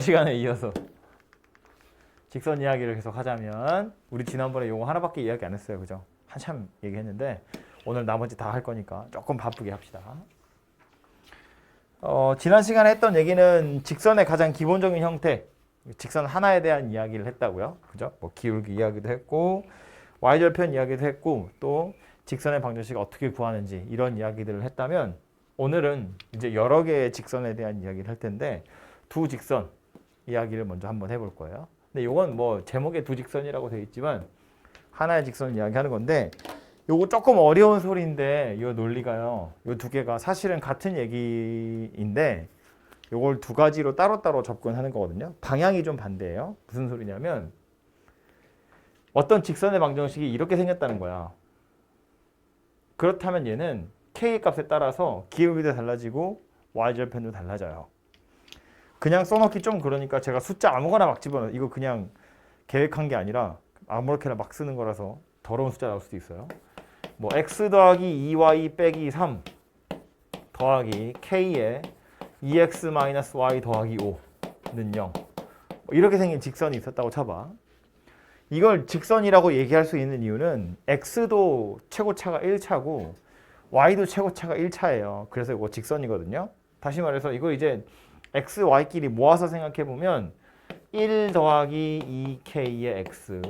시간에 이어서 직선 이야기를 계속 하자면 우리 지난번에 요거 하나밖에 이야기 안 했어요. 그죠? 한참 얘기했는데 오늘 나머지 다 할 거니까 조금 바쁘게 합시다. 지난 시간에 했던 얘기는 직선의 가장 기본적인 형태, 직선 하나에 대한 이야기를 했다고요. 그죠? 뭐 기울기 이야기도 했고 y절편 이야기도 했고 또 직선의 방정식 어떻게 구하는지 이런 이야기들을 했다면 오늘은 이제 여러 개의 직선에 대한 이야기를 할 텐데 두 직선 이야기를 먼저 한번 해볼 거예요. 근데 이건 뭐 제목에 두 직선이라고 되어 있지만 하나의 직선을 이야기하는 건데 요거 조금 어려운 소리인데 이 논리가요. 요 두 개가 사실은 같은 얘기인데 요걸 두 가지로 따로따로 접근하는 거거든요. 방향이 좀 반대예요. 무슨 소리냐면 어떤 직선의 방정식이 이렇게 생겼다는 거야. 그렇다면 얘는 k 값에 따라서 기울기도 달라지고 y절편도 달라져요. 그냥 써놓기 좀 그러니까 제가 숫자 아무거나 막 집어넣어요. 이거 그냥 계획한 게 아니라 아무렇게나 막 쓰는 거라서 더러운 숫자 나올 수도 있어요. 뭐 x 더하기 2y 빼기 3 더하기 k에 2x 마이너스 y 더하기 5는 0 이렇게 생긴 직선이 있었다고 쳐봐. 이걸 직선이라고 얘기할 수 있는 이유는 x도 최고차가 1차고 y도 최고차가 1차예요. 그래서 이거 직선이거든요. 다시 말해서 이거 이제 x, y끼리 모아서 생각해 보면 1 더하기 2k의 x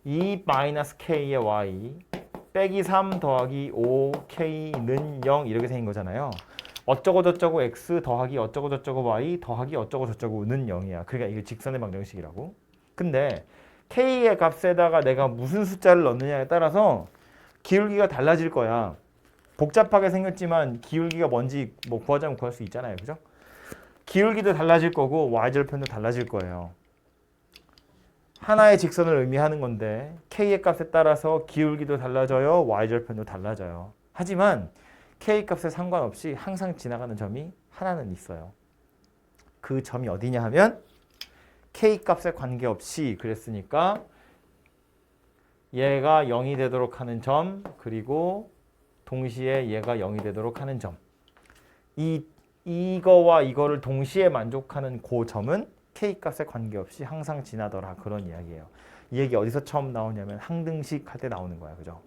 2 마이너스 k의 y 빼기 3 더하기 5k는 0 이렇게 생긴 거잖아요. 어쩌고 저쩌고 x 더하기 어쩌고 저쩌고 y 더하기 어쩌고 저쩌고는 0이야. 그러니까 이게 직선의 방정식이라고. 근데 k의 값에다가 내가 무슨 숫자를 넣느냐에 따라서 기울기가 달라질 거야. 복잡하게 생겼지만 기울기가 뭔지 뭐 구하자면 구할 수 있잖아요. 그죠? 기울기도 달라질 거고 y절편도 달라질 거예요. 하나의 직선을 의미하는 건데 k의 값에 따라서 기울기도 달라져요. y절편도 달라져요. 하지만 k 값에 상관없이 항상 지나가는 점이 하나는 있어요. 그 점이 어디냐 하면 k 값에 관계없이 그랬으니까 얘가 0이 되도록 하는 점 그리고 동시에 얘가 0이 되도록 하는 점. 이거와 이거를 동시에 만족하는 그 점은 k 값에 관계없이 항상 지나더라. 그런 이야기예요. 이 얘기 어디서 처음 나오냐면 항등식 할 때 나오는 거야. 그죠?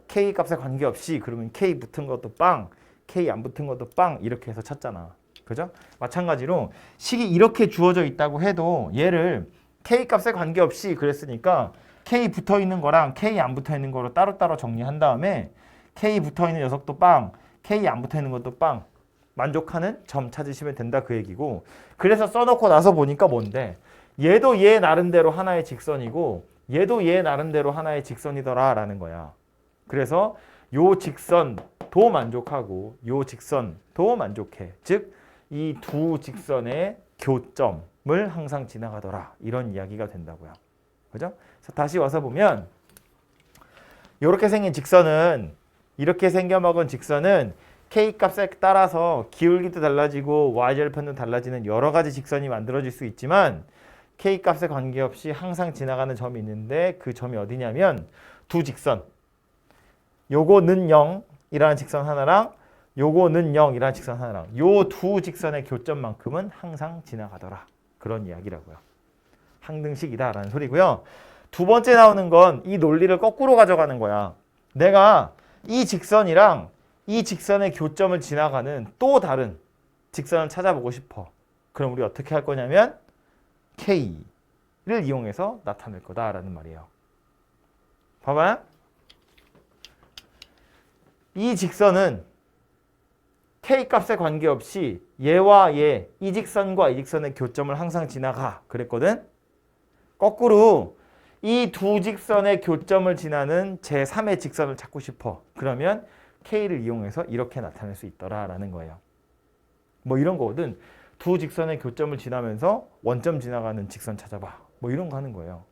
k 값에 관계없이 그러면 k 붙은 것도 빵, k 안 붙은 것도 빵 이렇게 해서 찾잖아. 그죠? 마찬가지로 식이 이렇게 주어져 있다고 해도 얘를 k 값에 관계없이 그랬으니까 k 붙어 있는 거랑 k 안 붙어 있는 거로 따로따로 정리한 다음에 k 붙어 있는 녀석도 빵, k 안 붙어 있는 것도 빵 만족하는 점 찾으시면 된다 그 얘기고. 그래서 써놓고 나서 보니까 뭔데 얘도 얘 나름대로 하나의 직선이고 얘도 얘 나름대로 하나의 직선이더라 라는 거야. 그래서 요 직선도 만족하고 요 직선도 만족해. 즉 이 두 직선의 교점을 항상 지나가더라 이런 이야기가 된다고요. 그죠? 그래서 다시 와서 보면 이렇게 생긴 직선은 이렇게 생겨먹은 직선은 k 값에 따라서 기울기도 달라지고 y절편도 달라지는 여러 가지 직선이 만들어질 수 있지만 k 값에 관계없이 항상 지나가는 점이 있는데 그 점이 어디냐면 두 직선 요거는 0이라는 직선 하나랑 요거는 0이라는 직선 하나랑 요 두 직선의 교점만큼은 항상 지나가더라. 그런 이야기라고요. 항등식이다라는 소리고요. 두 번째 나오는 건 이 논리를 거꾸로 가져가는 거야. 내가 이 직선이랑 이 직선의 교점을 지나가는 또 다른 직선을 찾아보고 싶어. 그럼 우리 어떻게 할 거냐면 K를 이용해서 나타낼 거다라는 말이에요. 봐봐요. 이 직선은 K 값에 관계없이 얘와 얘, 이 직선과 이 직선의 교점을 항상 지나가 그랬거든. 거꾸로 이 두 직선의 교점을 지나는 제3의 직선을 찾고 싶어. 그러면 K를 이용해서 이렇게 나타낼 수 있더라라는 거예요. 뭐 이런 거거든. 두 직선의 교점을 지나면서 원점 지나가는 직선 찾아봐. 뭐 이런 거 하는 거예요.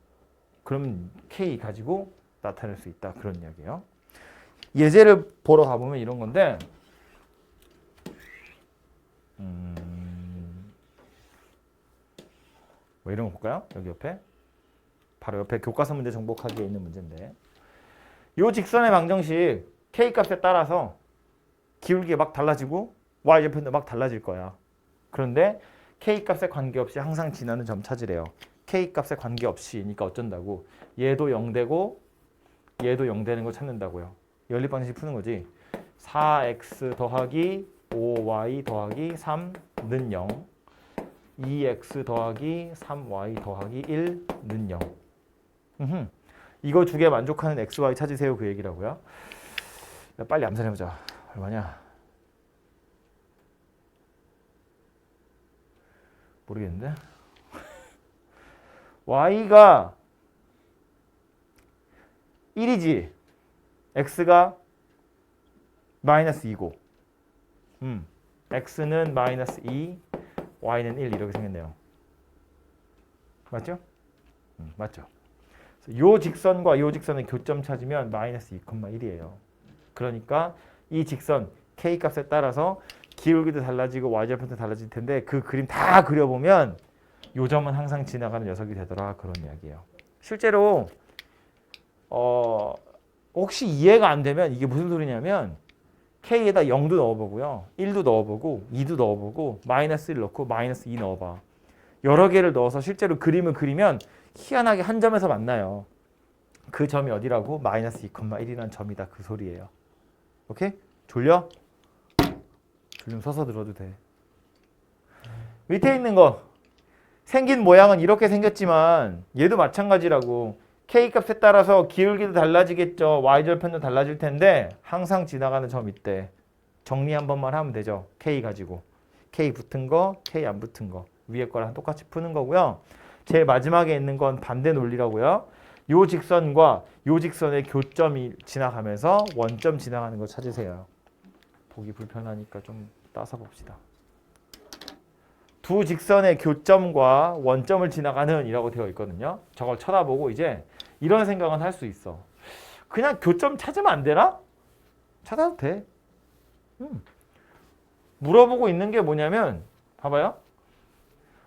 그러면 K 가지고 나타낼 수 있다. 그런 이야기예요. 예제를 보러 가보면 이런 건데 뭐 이런 거 볼까요? 여기 옆에 바로 옆에 교과서 문제 정복하기에 있는 문제인데 이 직선의 방정식 k 값에 따라서 기울기가 막 달라지고 y절편도 막 달라질 거야. 그런데 k 값에 관계없이 항상 지나는 점 찾으래요. k 값에 관계없이 그러니까 어쩐다고? 얘도 0되고 얘도 0 되는 거 찾는다고요. 연립 방식 푸는 거지. 4x 더하기 5y 더하기 3는 0 2x 더하기 3y 더하기 1는 0 이거 두 개 만족하는 x, y 찾으세요 그 얘기라고요. 빨리 암산해보자. 얼마냐? 모르겠는데? y가 1이지 x가 마이너스 2고 x는 마이너스 2 y는 1 이렇게 생겼네요. 맞죠? 맞죠. 요 직선과 요 직선의 교점 찾으면 마이너스 2,1이에요. 그러니까 이 직선 k 값에 따라서 기울기도 달라지고 y절편도 달라질 텐데 그 그림 다 그려보면 요 점은 항상 지나가는 녀석이 되더라 그런 이야기예요. 실제로 혹시 이해가 안 되면 이게 무슨 소리냐면 k에다 0도 넣어보고요. 1도 넣어보고 2도 넣어보고 마이너스 1 넣고 마이너스 2 넣어봐. 여러 개를 넣어서 실제로 그림을 그리면 희한하게 한 점에서 만나요. 그 점이 어디라고? 마이너스 2,1이라는 점이다 그 소리예요. 오케이? 졸려? 졸리면 서서 들어도 돼. 밑에 있는 거 생긴 모양은 이렇게 생겼지만 얘도 마찬가지라고. k 값에 따라서 기울기도 달라지겠죠. y절편도 달라질 텐데 항상 지나가는 점 있대. 정리 한 번만 하면 되죠. k 가지고. k 붙은 거, k 안 붙은 거. 위에 거랑 똑같이 푸는 거고요. 제일 마지막에 있는 건 반대 논리라고요. 요 직선과 요 직선의 교점이 지나가면서 원점 지나가는 거 찾으세요. 보기 불편하니까 좀 따서 봅시다. 두 직선의 교점과 원점을 지나가는 이라고 되어 있거든요. 저걸 쳐다보고 이제 이런 생각은 할 수 있어. 그냥 교점 찾으면 안 되나? 찾아도 돼. 물어보고 있는 게 뭐냐면 봐봐요.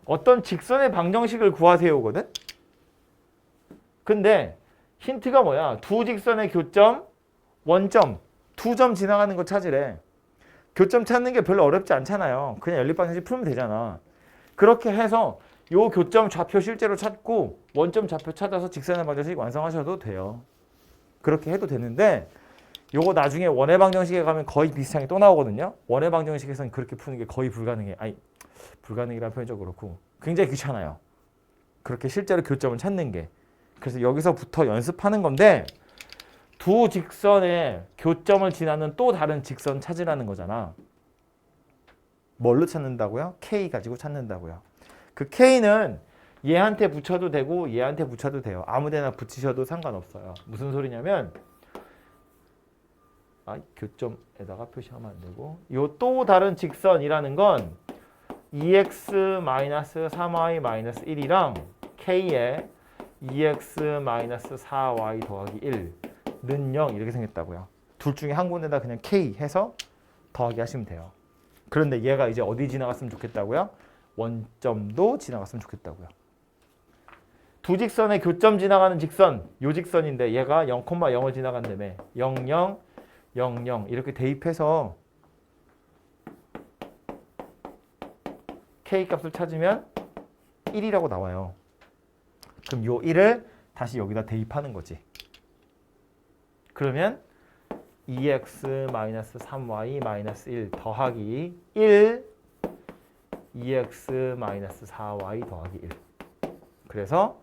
어떤 직선의 방정식을 구하세요거든. 근데 힌트가 뭐야? 두 직선의 교점, 원점, 두 점 지나가는 거 찾으래. 교점 찾는 게 별로 어렵지 않잖아요. 그냥 연립방정식 풀면 되잖아. 그렇게 해서 요 교점 좌표 실제로 찾고 원점 좌표 찾아서 직선의 방정식 완성하셔도 돼요. 그렇게 해도 되는데 요거 나중에 원의 방정식에 가면 거의 비슷한 게 또 나오거든요. 원의 방정식에서는 그렇게 푸는 게 거의 불가능해. 아니 불가능이라는 표현이 좀 그렇고 굉장히 귀찮아요. 그렇게 실제로 교점을 찾는 게. 그래서 여기서부터 연습하는 건데 두 직선의 교점을 지나는 또 다른 직선 찾으라는 거잖아. 뭘로 찾는다고요? K 가지고 찾는다고요. 그 K는 얘한테 붙여도 되고 얘한테 붙여도 돼요. 아무 데나 붙이셔도 상관없어요. 무슨 소리냐면 교점에다가 표시하면 안 되고 요 또 다른 직선이라는 건 2x-3y-1이랑 K에 2x-4y 더하기 1는 0 이렇게 생겼다고요. 둘 중에 한 군데다 그냥 K 해서 더하기 하시면 돼요. 그런데 얘가 이제 어디 지나갔으면 좋겠다고요? 원점도 지나갔으면 좋겠다고요. 두 직선의 교점 지나가는 직선, 요 직선인데 얘가 0,0을 지나간다며. 0, 0, 0, 0 이렇게 대입해서 K 값을 찾으면 1이라고 나와요. 그럼 요 1을 다시 여기다 대입하는 거지. 그러면 2x-3y-1 더하기 1 2x-4y 더하기 1 그래서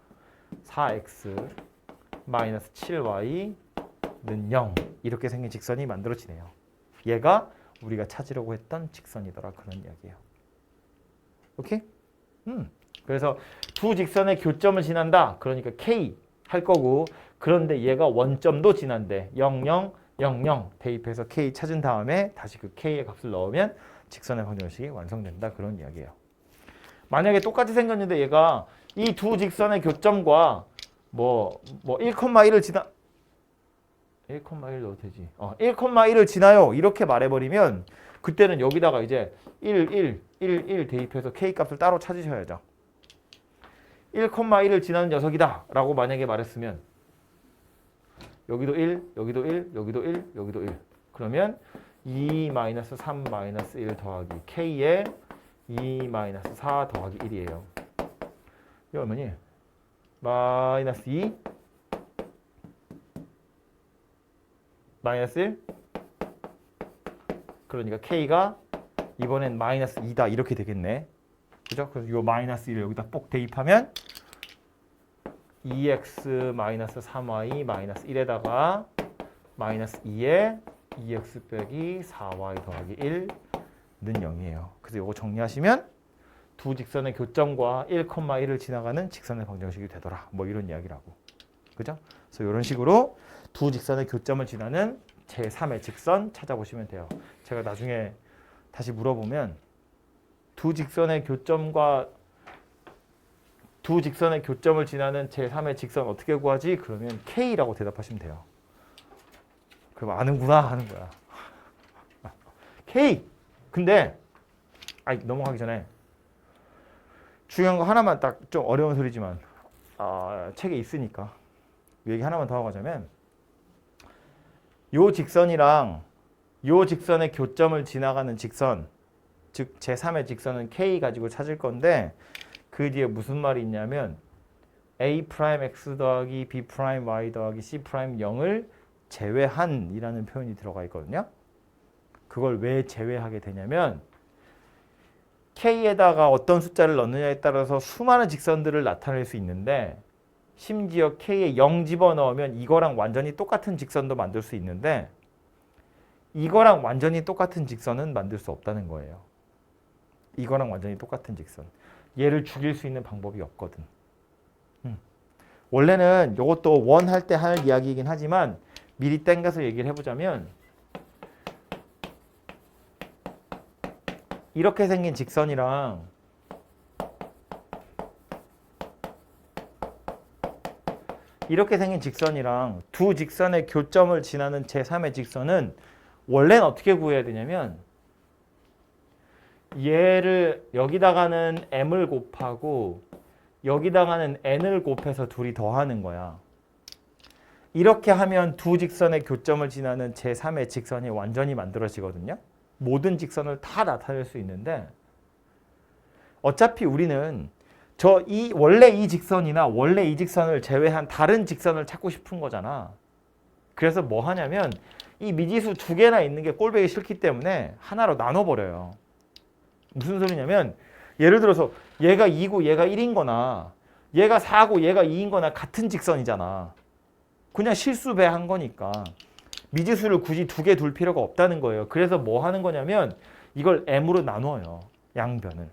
4x-7y는 0 이렇게 생긴 직선이 만들어지네요. 얘가 우리가 찾으려고 했던 직선이더라 그런 이야기예요. 오케이? 그래서 두 직선의 교점을 지난다. 그러니까 K 할 거고 그런데 얘가 원점도 지난대. 0, 0, 0, 0 대입해서 K 찾은 다음에 다시 그 K의 값을 넣으면 직선의 방정식이 완성된다. 그런 이야기예요. 만약에 똑같이 생겼는데 얘가 이 두 직선의 교점과 뭐 1,1을 지나 1,1 넣어도 되지. 1,1을 지나요. 이렇게 말해버리면 그때는 여기다가 이제 1 대입해서 K 값을 따로 찾으셔야죠. 1,1을 지나는 녀석이다 라고 만약에 말했으면 여기도 1, 여기도 1, 여기도 1, 여기도 1 그러면 2-3-1 더하기 K에 2-4 더하기 1이에요. 이거 얼마니? 마이너스 2 마이너스 1 그러니까 K가 이번엔 마이너스 2다 이렇게 되겠네. 그죠? 그래서 이 마이너스 1을 여기다 꼭 대입하면 2x 마이너스 3y 마이너스 1에다가 마이너스 2에 2x 빼기 4y 더하기 1는 0이에요. 그래서 이거 정리하시면 두 직선의 교점과 1,1을 지나가는 직선의 방정식이 되더라. 뭐 이런 이야기라고. 그죠? 그래서 이런 식으로 두 직선의 교점을 지나는 제3의 직선 찾아보시면 돼요. 제가 나중에 다시 물어보면 두 직선의 교점을 지나는 제3의 직선 어떻게 구하지? 그러면 K라고 대답하시면 돼요. 그럼 아는구나 하는 거야. K! 근데 넘어가기 전에 중요한 거 하나만 딱 좀 어려운 소리지만 책에 있으니까 얘기 하나만 더 하고 가자면 요 직선이랑 요 직선의 교점을 지나가는 직선 즉 제3의 직선은 K 가지고 찾을 건데 그 뒤에 무슨 말이 있냐면 A'X 더하기 B'Y 더하기 C'0을 제외한 이라는 표현이 들어가 있거든요. 그걸 왜 제외하게 되냐면 K에다가 어떤 숫자를 넣느냐에 따라서 수많은 직선들을 나타낼 수 있는데 심지어 K에 0 집어넣으면 이거랑 완전히 똑같은 직선도 만들 수 있는데 이거랑 완전히 똑같은 직선은 만들 수 없다는 거예요. 이거랑 완전히 똑같은 직선. 얘를 죽일 수 있는 방법이 없거든. 원래는 이것도 원 할 때 할 이야기이긴 하지만 미리 땡겨서 얘기를 해보자면 이렇게 생긴 직선이랑 두 직선의 교점을 지나는 제3의 직선은 원래는 어떻게 구해야 되냐면 얘를 여기다가는 m을 곱하고 여기다가는 n을 곱해서 둘이 더하는 거야. 이렇게 하면 두 직선의 교점을 지나는 제3의 직선이 완전히 만들어지거든요. 모든 직선을 다 나타낼 수 있는데 어차피 우리는 원래 이 직선이나 원래 이 직선을 제외한 다른 직선을 찾고 싶은 거잖아. 그래서 뭐 하냐면 이 미지수 두 개나 있는 게 꼴보기 싫기 때문에 하나로 나눠버려요. 무슨 소리냐면 예를 들어서 얘가 2고 얘가 1인 거나 얘가 4고 얘가 2인 거나 같은 직선이잖아. 그냥 실수배한 거니까 미지수를 굳이 두 개 둘 필요가 없다는 거예요. 그래서 뭐 하는 거냐면 이걸 m으로 나눠요. 양변을.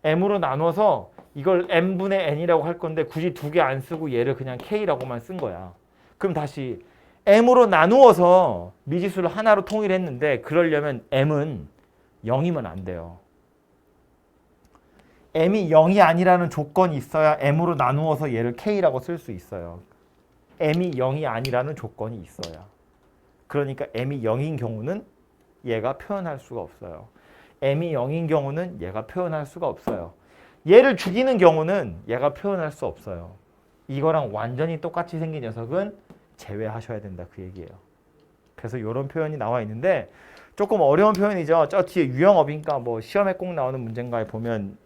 m으로 나눠서 이걸 m분의 n이라고 할 건데 굳이 두 개 안 쓰고 얘를 그냥 k라고만 쓴 거야. 그럼 다시 m으로 나누어서 미지수를 하나로 통일했는데 그러려면 m은 0이면 안 돼요. m이 0이 아니라는 조건이 있어야 m으로 나누어서 얘를 k라고 쓸 수 있어요. m이 0이 아니라는 조건이 있어야. 그러니까 m이 0인 경우는 얘가 표현할 수가 없어요. m이 0인 경우는 얘가 표현할 수가 없어요. 얘를 죽이는 경우는 얘가 표현할 수 없어요. 이거랑 완전히 똑같이 생긴 녀석은 제외하셔야 된다 그 얘기예요. 그래서 이런 표현이 나와 있는데 조금 어려운 표현이죠. 저 뒤에 유형업인가 뭐 시험에 꼭 나오는 문제인가에 보면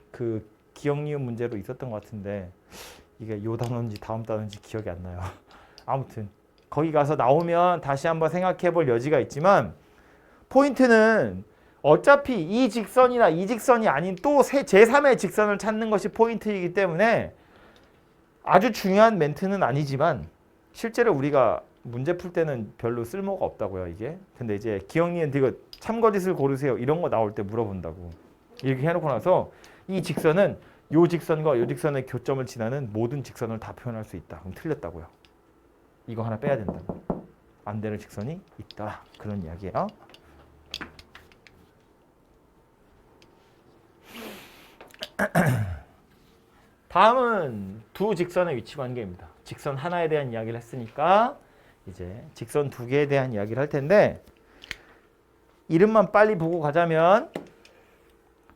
그 기억 니은 문제로 있었던 것 같은데 이게 요 단어인지 다음 단어인지 기억이 안 나요. 아무튼 거기 가서 나오면 다시 한번 생각해 볼 여지가 있지만 포인트는 어차피 이 직선이나 이 직선이 아닌 또 제3의 직선을 찾는 것이 포인트이기 때문에 아주 중요한 멘트는 아니지만 실제로 우리가 문제 풀 때는 별로 쓸모가 없다고요, 이게. 근데 이제 기억 니은 이거 참거짓을 고르세요. 이런 거 나올 때 물어본다고. 이렇게 해놓고 나서 이 직선은 요 직선과 요 직선의 교점을 지나는 모든 직선을 다 표현할 수 있다. 그럼 틀렸다고요. 이거 하나 빼야 된다고. 안 되는 직선이 있다. 그런 이야기예요. 다음은 두 직선의 위치 관계입니다. 직선 하나에 대한 이야기를 했으니까 이제 직선 두 개에 대한 이야기를 할 텐데 이름만 빨리 보고 가자면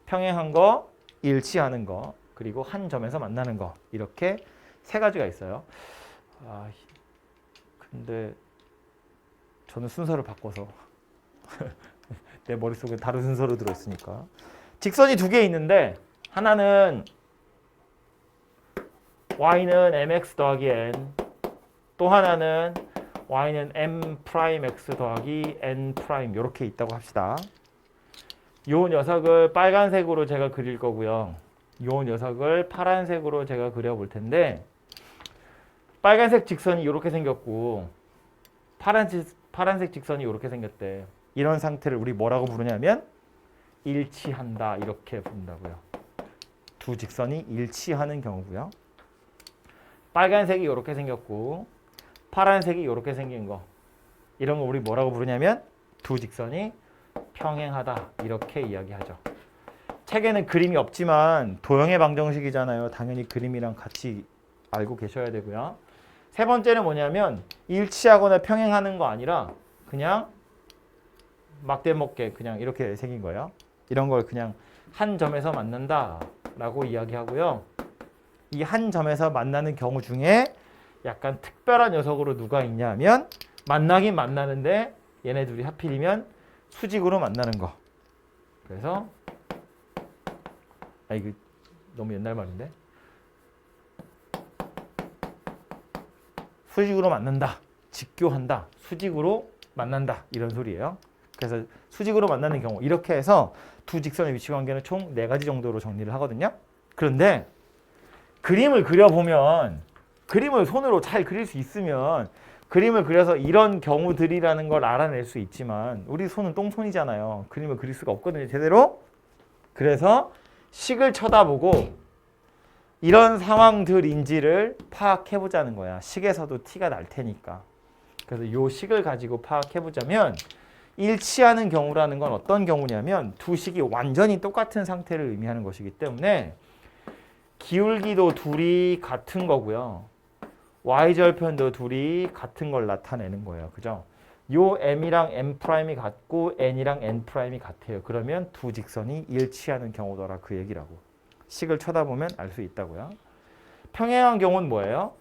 평행한 거, 일치하는 거, 그리고 한 점에서 만나는 거 이렇게 세 가지가 있어요. 근데 저는 순서를 바꿔서 내 머릿속에 다른 순서로 들어있으니까. 직선이 두 개 있는데 하나는 y는 mx 더하기 n, 또 하나는 y는 m'x 더하기 n' 이렇게 있다고 합시다. 요 녀석을 빨간색으로 제가 그릴 거고요. 요 녀석을 파란색으로 제가 그려볼 텐데 빨간색 직선이 이렇게 생겼고 파란색 직선이 이렇게 생겼대. 이런 상태를 우리 뭐라고 부르냐면 일치한다 이렇게 부른다고요. 두 직선이 일치하는 경우고요. 빨간색이 이렇게 생겼고 파란색이 이렇게 생긴 거, 이런 거 우리 뭐라고 부르냐면 두 직선이 평행하다 이렇게 이야기하죠. 책에는 그림이 없지만 도형의 방정식이잖아요. 당연히 그림이랑 같이 알고 계셔야 되고요. 세 번째는 뭐냐면 일치하거나 평행하는 거 아니라 그냥 막대먹게 그냥 이렇게 생긴 거예요. 이런 걸 그냥 한 점에서 만난다 라고 이야기하고요. 이 한 점에서 만나는 경우 중에 약간 특별한 녀석으로 누가 있냐면 만나긴 만나는데 얘네 둘이 하필이면 수직으로 만나는 거. 그래서 이거 너무 옛날 말인데 수직으로 만난다, 직교한다, 수직으로 만난다 이런 소리예요. 그래서 수직으로 만나는 경우 이렇게 해서 두 직선의 위치 관계는 총 4가지 정도로 정리를 하거든요. 그런데 그림을 그려보면 그림을 손으로 잘 그릴 수 있으면 그림을 그려서 이런 경우들이라는 걸 알아낼 수 있지만 우리 손은 똥손이잖아요. 그림을 그릴 수가 없거든요, 제대로. 그래서 식을 쳐다보고 이런 상황들인지를 파악해보자는 거야. 식에서도 티가 날 테니까. 그래서 이 식을 가지고 파악해보자면 일치하는 경우라는 건 어떤 경우냐면 두 식이 완전히 똑같은 상태를 의미하는 것이기 때문에 기울기도 둘이 같은 거고요. y절편도 둘이 같은 걸 나타내는 거예요. 그죠? 요 m이랑 m'이 같고 n이랑 n'이 같아요. 그러면 두 직선이 일치하는 경우더라 그 얘기라고. 식을 쳐다보면 알 수 있다고요. 평행한 경우는 뭐예요?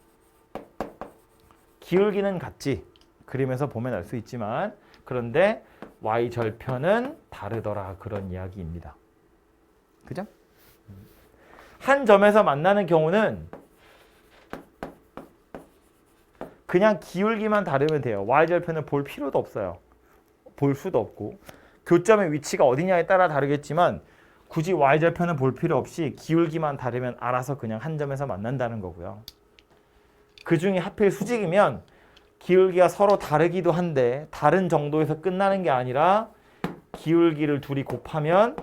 기울기는 같지. 그림에서 보면 알 수 있지만 그런데 y절편은 다르더라 그런 이야기입니다. 그죠? 한 점에서 만나는 경우는 그냥 기울기만 다르면 돼요. y절편을 볼 필요도 없어요. 볼 수도 없고. 교점의 위치가 어디냐에 따라 다르겠지만 굳이 y절편을 볼 필요 없이 기울기만 다르면 알아서 그냥 한 점에서 만난다는 거고요. 그 중에 하필 수직이면 기울기가 서로 다르기도 한데 다른 정도에서 끝나는 게 아니라 기울기를 둘이 곱하면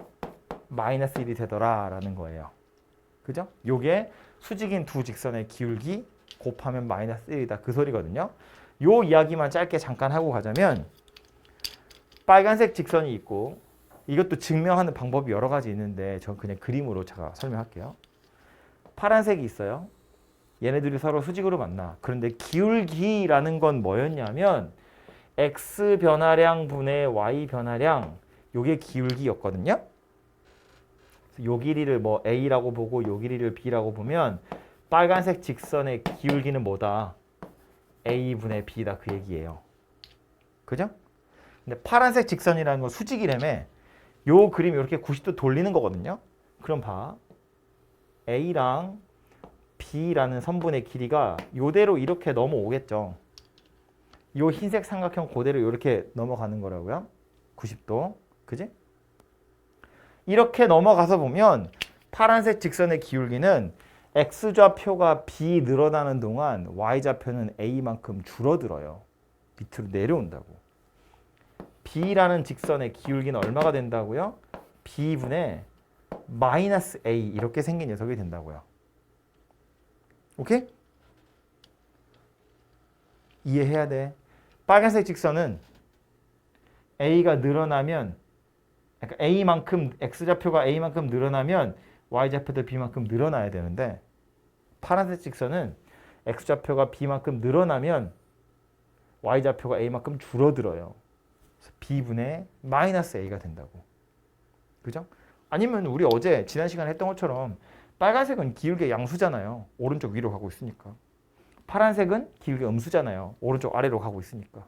마이너스 1이 되더라라는 거예요. 그죠? 요게 수직인 두 직선의 기울기 곱하면 마이너스 1이다 그 소리거든요. 요 이야기만 짧게 잠깐 하고 가자면 빨간색 직선이 있고 이것도 증명하는 방법이 여러 가지 있는데 전 그냥 그림으로 제가 설명할게요. 파란색이 있어요. 얘네들이 서로 수직으로 만나. 그런데 기울기라는 건 뭐였냐면 x 변화량 분의 y 변화량 요게 기울기였거든요. 요 길이를 뭐 a라고 보고 요 길이를 b라고 보면 빨간색 직선의 기울기는 뭐다? a분의 b다 그 얘기예요. 그죠? 근데 파란색 직선이라는 건 수직이라며 요 그림 이렇게 90도 돌리는 거거든요. 그럼 봐. a랑 b라는 선분의 길이가 요대로 이렇게 넘어오겠죠. 요 흰색 삼각형 그대로 이렇게 넘어가는 거라고요. 90도. 그지? 이렇게 넘어가서 보면 파란색 직선의 기울기는 x좌표가 b 늘어나는 동안 y좌표는 a만큼 줄어들어요. 밑으로 내려온다고. b라는 직선의 기울기는 얼마가 된다고요? b분의 마이너스 a 이렇게 생긴 녀석이 된다고요. 오케이? 이해해야 돼. 빨간색 직선은 a가 늘어나면 그러니까 a만큼 x좌표가 a만큼 늘어나면 y좌표도 b만큼 늘어나야 되는데 파란색 직선은 x좌표가 b만큼 늘어나면 y좌표가 a만큼 줄어들어요. 그래서 b분의 마이너스 a가 된다고. 그죠? 아니면 우리 어제 지난 시간에 했던 것처럼 빨간색은 기울기 양수잖아요. 오른쪽 위로 가고 있으니까. 파란색은 기울기 음수잖아요. 오른쪽 아래로 가고 있으니까.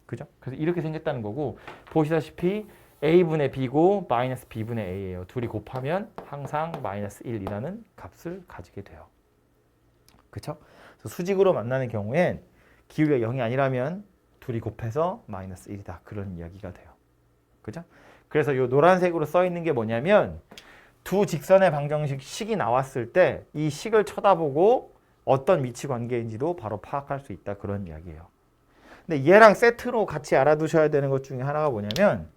그죠? 그래서 이렇게 생겼다는 거고 보시다시피 a분의 b고 마이너스 b분의 a예요. 둘이 곱하면 항상 마이너스 1이라는 값을 가지게 돼요. 그렇죠? 수직으로 만나는 경우엔 기울기가 0이 아니라면 둘이 곱해서 마이너스 1이다. 그런 이야기가 돼요. 그죠? 그래서 이 노란색으로 써 있는 게 뭐냐면 두 직선의 방정식 식이 나왔을 때 이 식을 쳐다보고 어떤 위치 관계인지도 바로 파악할 수 있다. 그런 이야기예요. 근데 얘랑 세트로 같이 알아두셔야 되는 것 중에 하나가 뭐냐면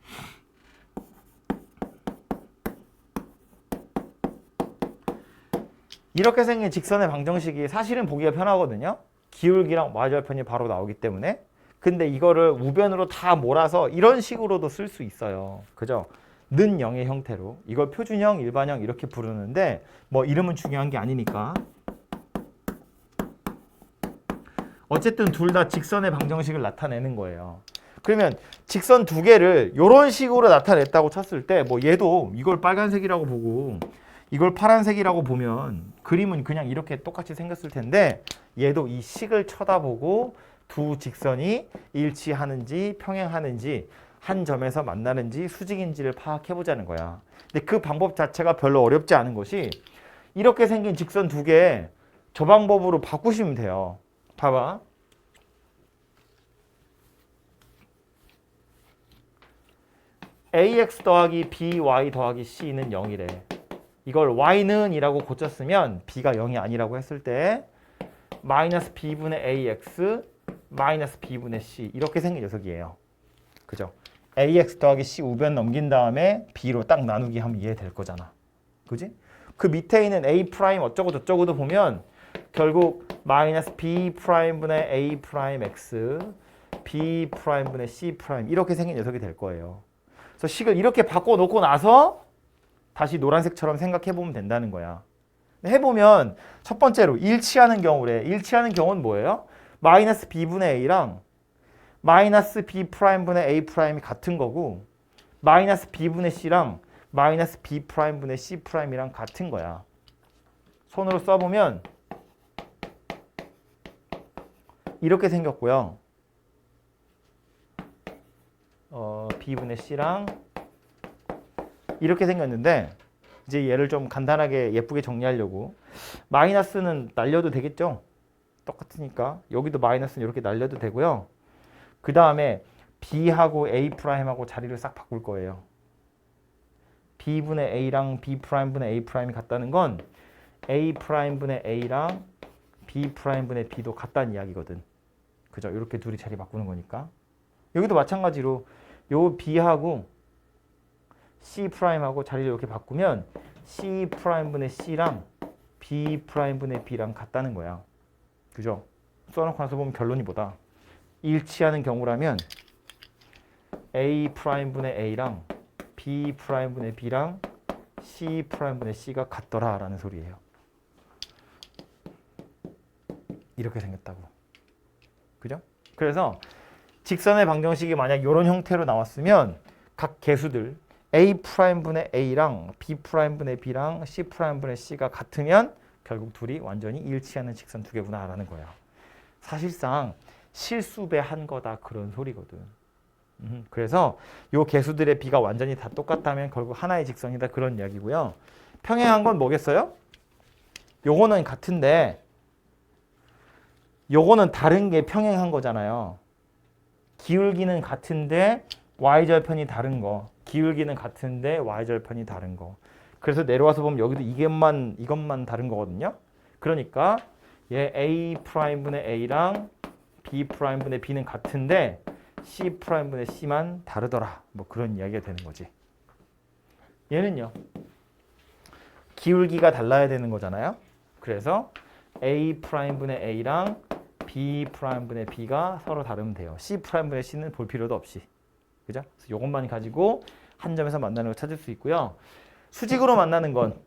이렇게 생긴 직선의 방정식이 사실은 보기가 편하거든요. 기울기랑 y절편이 바로 나오기 때문에. 근데 이거를 우변으로 다 몰아서 이런 식으로도 쓸 수 있어요. 그죠? 는 0의 형태로. 이걸 표준형, 일반형 이렇게 부르는데 뭐 이름은 중요한 게 아니니까. 어쨌든 둘 다 직선의 방정식을 나타내는 거예요. 그러면 직선 두 개를 이런 식으로 나타냈다고 쳤을 때 뭐 얘도 이걸 빨간색이라고 보고 이걸 파란색이라고 보면 그림은 그냥 이렇게 똑같이 생겼을 텐데 얘도 이 식을 쳐다보고 두 직선이 일치하는지 평행하는지 한 점에서 만나는지 수직인지를 파악해 보자는 거야. 근데 그 방법 자체가 별로 어렵지 않은 것이 이렇게 생긴 직선 두 개 저 방법으로 바꾸시면 돼요. 봐봐. ax 더하기 by 더하기 c는 0이래. 이걸 y는 이라고 고쳤으면 b가 0이 아니라고 했을 때 마이너스 b분의 ax 마이너스 b분의 c 이렇게 생긴 녀석이에요. 그죠? ax 더하기 c 우변 넘긴 다음에 b로 딱 나누기 하면 이해될 거잖아. 그지? 그 밑에 있는 a 프라임 어쩌고 저쩌고도 보면 결국 마이너스 b 프라임분의 a 프라임 x b 프라임분의 c 프라임 이렇게 생긴 녀석이 될 거예요. 그래서 식을 이렇게 바꿔놓고 나서 다시 노란색처럼 생각해보면 된다는 거야. 해보면 첫 번째로 일치하는 경우래. 일치하는 경우는 뭐예요? 마이너스 b분의 a랑 마이너스 b 프라임분의 a 프라임이 같은 거고 마이너스 b분의 c랑 마이너스 b 프라임분의 c 프라임이랑 같은 거야. 손으로 써보면 이렇게 생겼고요. b분의 c랑 이렇게 생겼는데 이제 얘를 좀 간단하게 예쁘게 정리하려고 마이너스는 날려도 되겠죠? 똑같으니까 여기도 마이너스는 이렇게 날려도 되고요. 그 다음에 b하고 a'하고 자리를 싹 바꿀 거예요. b분의 a랑 b'분의 a'이 같다는 건 a'분의 a랑 b'분의 b도 같다는 이야기거든. 그죠? 이렇게 둘이 자리 바꾸는 거니까. 여기도 마찬가지로 요 b하고 C'하고 자리를 이렇게 바꾸면 C'분의 C랑 B'분의 B랑 같다는 거야. 그죠? 써놓고 나서 보면 결론이 뭐다? 일치하는 경우라면 A'분의 A랑 B'분의 B랑 C'분의 C가 같더라라는 소리예요. 이렇게 생겼다고. 그죠? 그래서 직선의 방정식이 만약 이런 형태로 나왔으면 각 개수들 A'분의 A랑 B'분의 B랑 C'분의 C가 같으면 결국 둘이 완전히 일치하는 직선 두 개구나라는 거야. 사실상 실수배한 거다 그런 소리거든. 그래서 요 개수들의 B가 완전히 다 똑같다면 결국 하나의 직선이다 그런 이야기고요. 평행한 건 뭐겠어요? 요거는 같은데 요거는 다른 게 평행한 거잖아요. 기울기는 같은데 y절편이 다른 거. 기울기는 같은데 y절편이 다른 거. 그래서 내려와서 보면 여기도 이것만 다른 거거든요. 그러니까 얘 A'분의 A랑 B'분의 B는 같은데 C'분의 C만 다르더라. 뭐 그런 이야기가 되는 거지. 얘는요. 기울기가 달라야 되는 거잖아요. 그래서 A'분의 A랑 B'분의 B가 서로 다르면 돼요. C'분의 C는 볼 필요도 없이. 그죠? 그래서 이것만 가지고 한 점에서 만나는 걸 찾을 수 있고요. 수직으로 만나는 건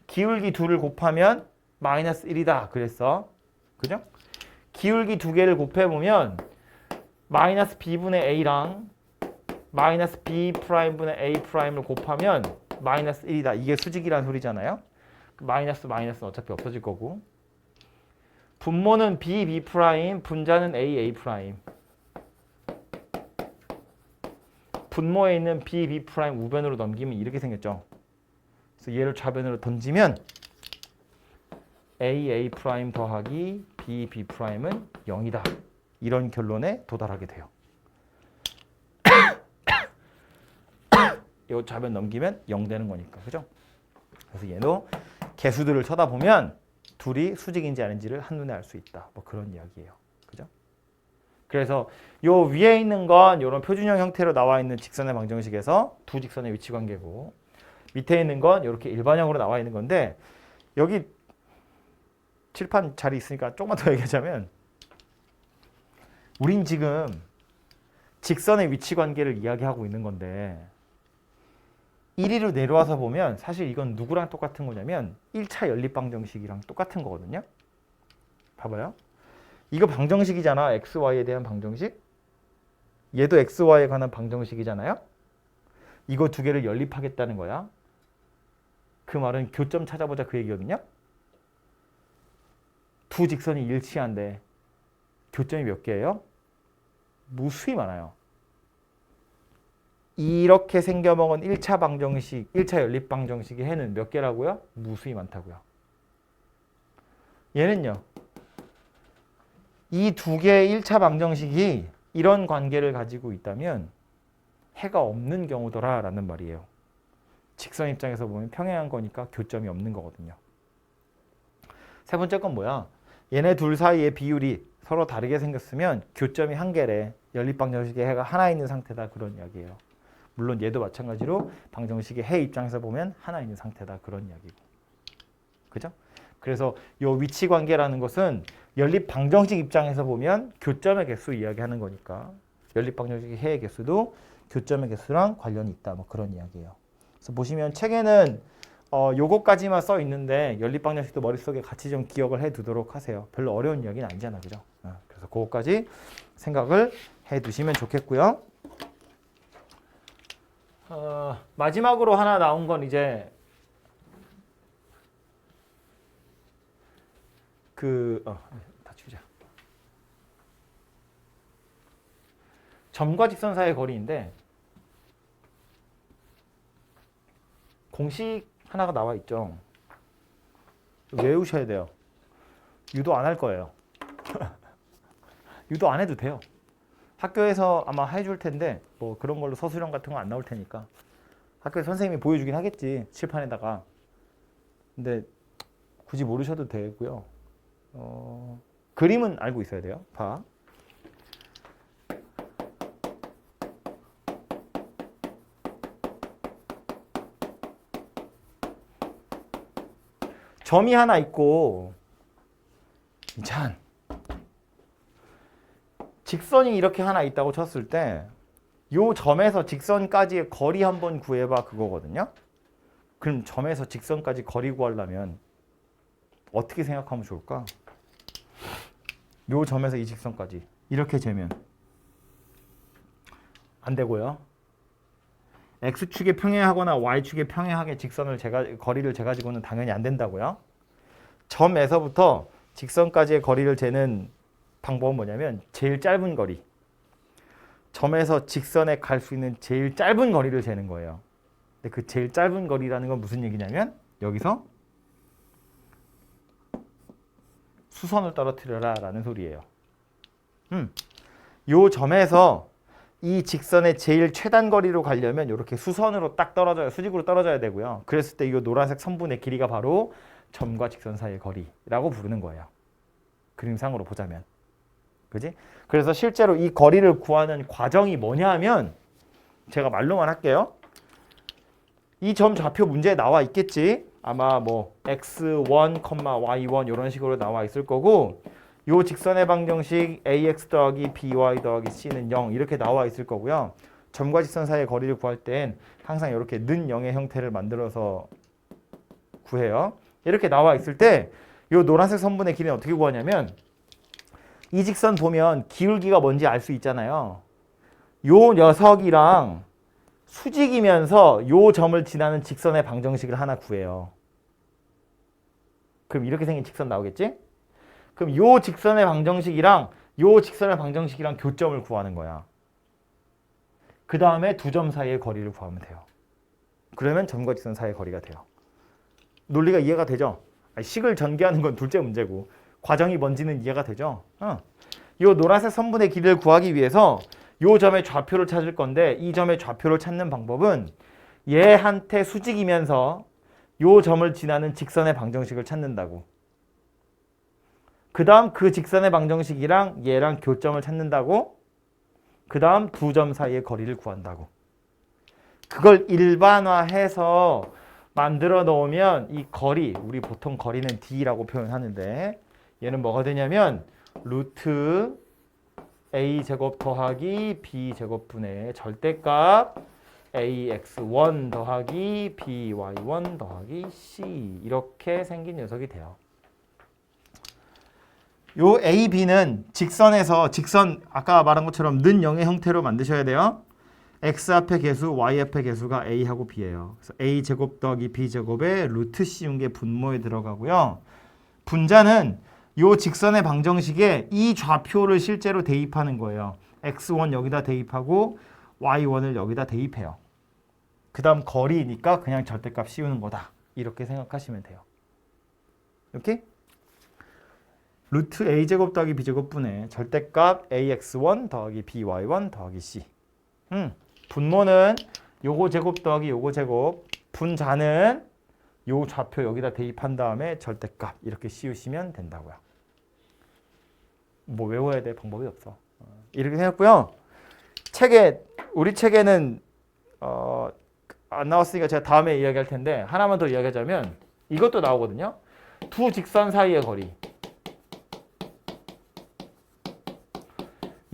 기울기 2를 곱하면 마이너스 1이다. 그랬어. 그죠? 기울기 2개를 곱해보면 마이너스 B분의 A랑 마이너스 B'분의 A'를 곱하면 마이너스 1이다. 이게 수직이라는 소리잖아요. 마이너스는 어차피 없어질 거고. 분모는 B, B'프라임, 분자는 A, A'프라임. 분모에 있는 b, b' 우변으로 넘기면 이렇게 생겼죠. 그래서 얘를 좌변으로 던지면 a, a' 더하기 b, b'은 0이다. 이런 결론에 도달하게 돼요. 이 좌변 넘기면 0 되는 거니까. 그죠? 그래서 얘도 개수들을 쳐다보면 둘이 수직인지 아닌지를 한눈에 알 수 있다. 뭐 그런 이야기예요. 그죠? 그래서 요 위에 있는 건 이런 표준형 형태로 나와 있는 직선의 방정식에서 두 직선의 위치 관계고, 밑에 있는 건 이렇게 일반형으로 나와 있는 건데, 여기 칠판 자리 있으니까 조금만 더 얘기하자면, 우린 지금 직선의 위치 관계를 이야기하고 있는 건데 1위로 내려와서 보면 사실 이건 누구랑 똑같은 거냐면 1차 연립방정식이랑 똑같은 거거든요. 봐봐요. 이거 방정식이잖아. XY에 대한 방정식. 얘도 XY에 관한 방정식이잖아요. 이거 두 개를 연립하겠다는 거야. 그 말은 교점 찾아보자 그 얘기거든요. 두 직선이 일치한데 교점이 몇 개예요? 무수히 많아요. 이렇게 생겨먹은 1차 방정식, 1차 연립방정식의 해는 몇 개라고요? 무수히 많다고요. 얘는요. 이 두 개의 1차 방정식이 이런 관계를 가지고 있다면 해가 없는 경우더라 라는 말이에요. 직선 입장에서 보면 평행한 거니까 교점이 없는 거거든요. 세 번째 건 뭐야? 얘네 둘 사이의 비율이 서로 다르게 생겼으면 교점이 한 개래. 연립방정식의 해가 하나 있는 상태다. 그런 이야기예요. 물론 얘도 마찬가지로 방정식의 해 입장에서 보면 하나 있는 상태다. 그런 이야기고. 그죠? 그래서 요 위치 관계라는 것은 연립방정식 입장에서 보면 교점의 개수 이야기하는 거니까 연립방정식의 해의 개수도 교점의 개수랑 관련이 있다. 뭐 그런 이야기예요. 그래서 보시면 책에는 요거까지만 써 있는데 연립방정식도 머릿속에 같이 좀 기억을 해 두도록 하세요. 별로 어려운 이야기는 아니잖아. 그죠? 그래서 그거까지 생각을 해 두시면 좋겠고요. 마지막으로 하나 나온 건 이제 다 치우자. 점과 직선 사이의 거리인데 공식 하나가 나와 있죠. 외우셔야 돼요. 유도 안 할 거예요. 유도 안 해도 돼요. 학교에서 아마 해줄 텐데 뭐 그런 걸로 서술형 같은 거 안 나올 테니까 학교에서 선생님이 보여주긴 하겠지. 칠판에다가. 근데 굳이 모르셔도 되고요. 그림은 알고 있어야 돼요. 봐. 점이 하나 있고 짠. 직선이 이렇게 하나 있다고 쳤을 때 요 점에서 직선까지의 거리 한번 구해봐 그거거든요. 그럼 점에서 직선까지 거리 구하려면 어떻게 생각하면 좋을까? 요 점에서 이 직선까지 이렇게 재면 안 되고요. X축에 평행하거나 Y축에 평행하게 거리를 재가지고는 당연히 안 된다고요. 점에서부터 직선까지의 거리를 재는 방법은 뭐냐면 제일 짧은 거리. 점에서 직선에 갈 수 있는 제일 짧은 거리를 재는 거예요. 근데 그 제일 짧은 거리라는 건 무슨 얘기냐면 여기서 수선을 떨어뜨려라 라는 소리예요. 요 점에서 이 직선의 제일 최단 거리로 가려면 이렇게 수선으로 딱 떨어져야, 수직으로 떨어져야 되고요. 그랬을 때 이 노란색 선분의 길이가 바로 점과 직선 사이의 거리라고 부르는 거예요. 그림상으로 보자면. 그지? 그래서 실제로 이 거리를 구하는 과정이 뭐냐 하면 제가 말로만 할게요. 이 점 좌표 문제에 나와 있겠지. 아마 뭐 x1, y1 이런 식으로 나와 있을 거고 요 직선의 방정식 ax 더하기 by 더하기 c는 0 이렇게 나와 있을 거고요. 점과 직선 사이의 거리를 구할 땐 항상 이렇게 는 0의 형태를 만들어서 구해요. 이렇게 나와 있을 때 요 노란색 선분의 길이는 어떻게 구하냐면 이 직선 보면 기울기가 뭔지 알 수 있잖아요. 요 녀석이랑 수직이면서 요 점을 지나는 직선의 방정식을 하나 구해요. 그럼 이렇게 생긴 직선 나오겠지? 그럼 요 직선의 방정식이랑 요 직선의 방정식이랑 교점을 구하는 거야. 그 다음에 두 점 사이의 거리를 구하면 돼요. 그러면 점과 직선 사이의 거리가 돼요. 논리가 이해가 되죠? 식을 전개하는 건 둘째 문제고 과정이 뭔지는 이해가 되죠? 이 노란색 선분의 길이를 구하기 위해서 이 점의 좌표를 찾을 건데 이 점의 좌표를 찾는 방법은 얘한테 수직이면서 이 점을 지나는 직선의 방정식을 찾는다고. 그 다음 그 직선의 방정식이랑 얘랑 교점을 찾는다고. 그 다음 두 점 사이의 거리를 구한다고. 그걸 일반화해서 만들어 놓으면 이 거리, 우리 보통 거리는 D라고 표현하는데 얘는 뭐가 되냐면 루트 A제곱 더하기 B제곱분의 절대값 AX1 더하기 BY1 더하기 C 이렇게 생긴 녀석이 돼요. 요 A, B는 직선에서 직선 아까 말한 것처럼 는 0의 형태로 만드셔야 돼요. X 앞의 개수, Y 앞의 개수가 A하고 B예요. 그래서 A제곱 더하기 B제곱에 루트 씌운 게 분모에 들어가고요. 분자는 요 직선의 방정식에 이 좌표를 실제로 대입하는 거예요. X1 여기다 대입하고 Y1을 여기다 대입해요. 그 다음 거리니까 그냥 절대값 씌우는 거다. 이렇게 생각하시면 돼요. 이렇게? 루트 A제곱 더하기 B제곱분의 절대값 AX1 더하기 BY1 더하기 C. 분모는 요거 제곱 더하기 요거 제곱. 분자는 요 좌표 여기다 대입한 다음에 절대값 이렇게 씌우시면 된다고요. 뭐 외워야 될 방법이 없어. 이렇게 생겼고요. 우리 책에는 안 나왔으니까 제가 다음에 이야기할 텐데 하나만 더 이야기하자면 이것도 나오거든요. 두 직선 사이의 거리.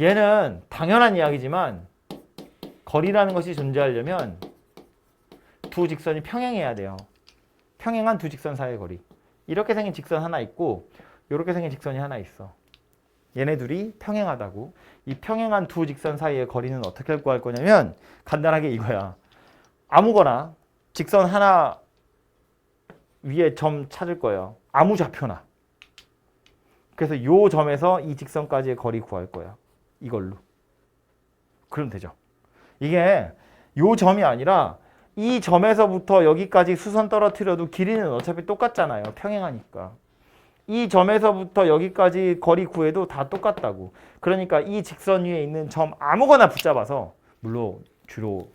얘는 당연한 이야기지만 거리라는 것이 존재하려면 두 직선이 평행해야 돼요. 평행한 두 직선 사이의 거리. 이렇게 생긴 직선 하나 있고 이렇게 생긴 직선이 하나 있어. 얘네 둘이 평행하다고. 이 평행한 두 직선 사이의 거리는 어떻게 구할 거냐면 간단하게 이거야. 아무거나 직선 하나 위에 점 찾을 거예요. 아무 좌표나. 그래서 이 점에서 이 직선까지의 거리 구할 거예요. 이걸로. 그럼 되죠. 이게 이 점이 아니라 이 점에서부터 여기까지 수선 떨어뜨려도 길이는 어차피 똑같잖아요. 평행하니까. 이 점에서부터 여기까지 거리 구해도 다 똑같다고. 그러니까 이 직선 위에 있는 점 아무거나 붙잡아서 물론 주로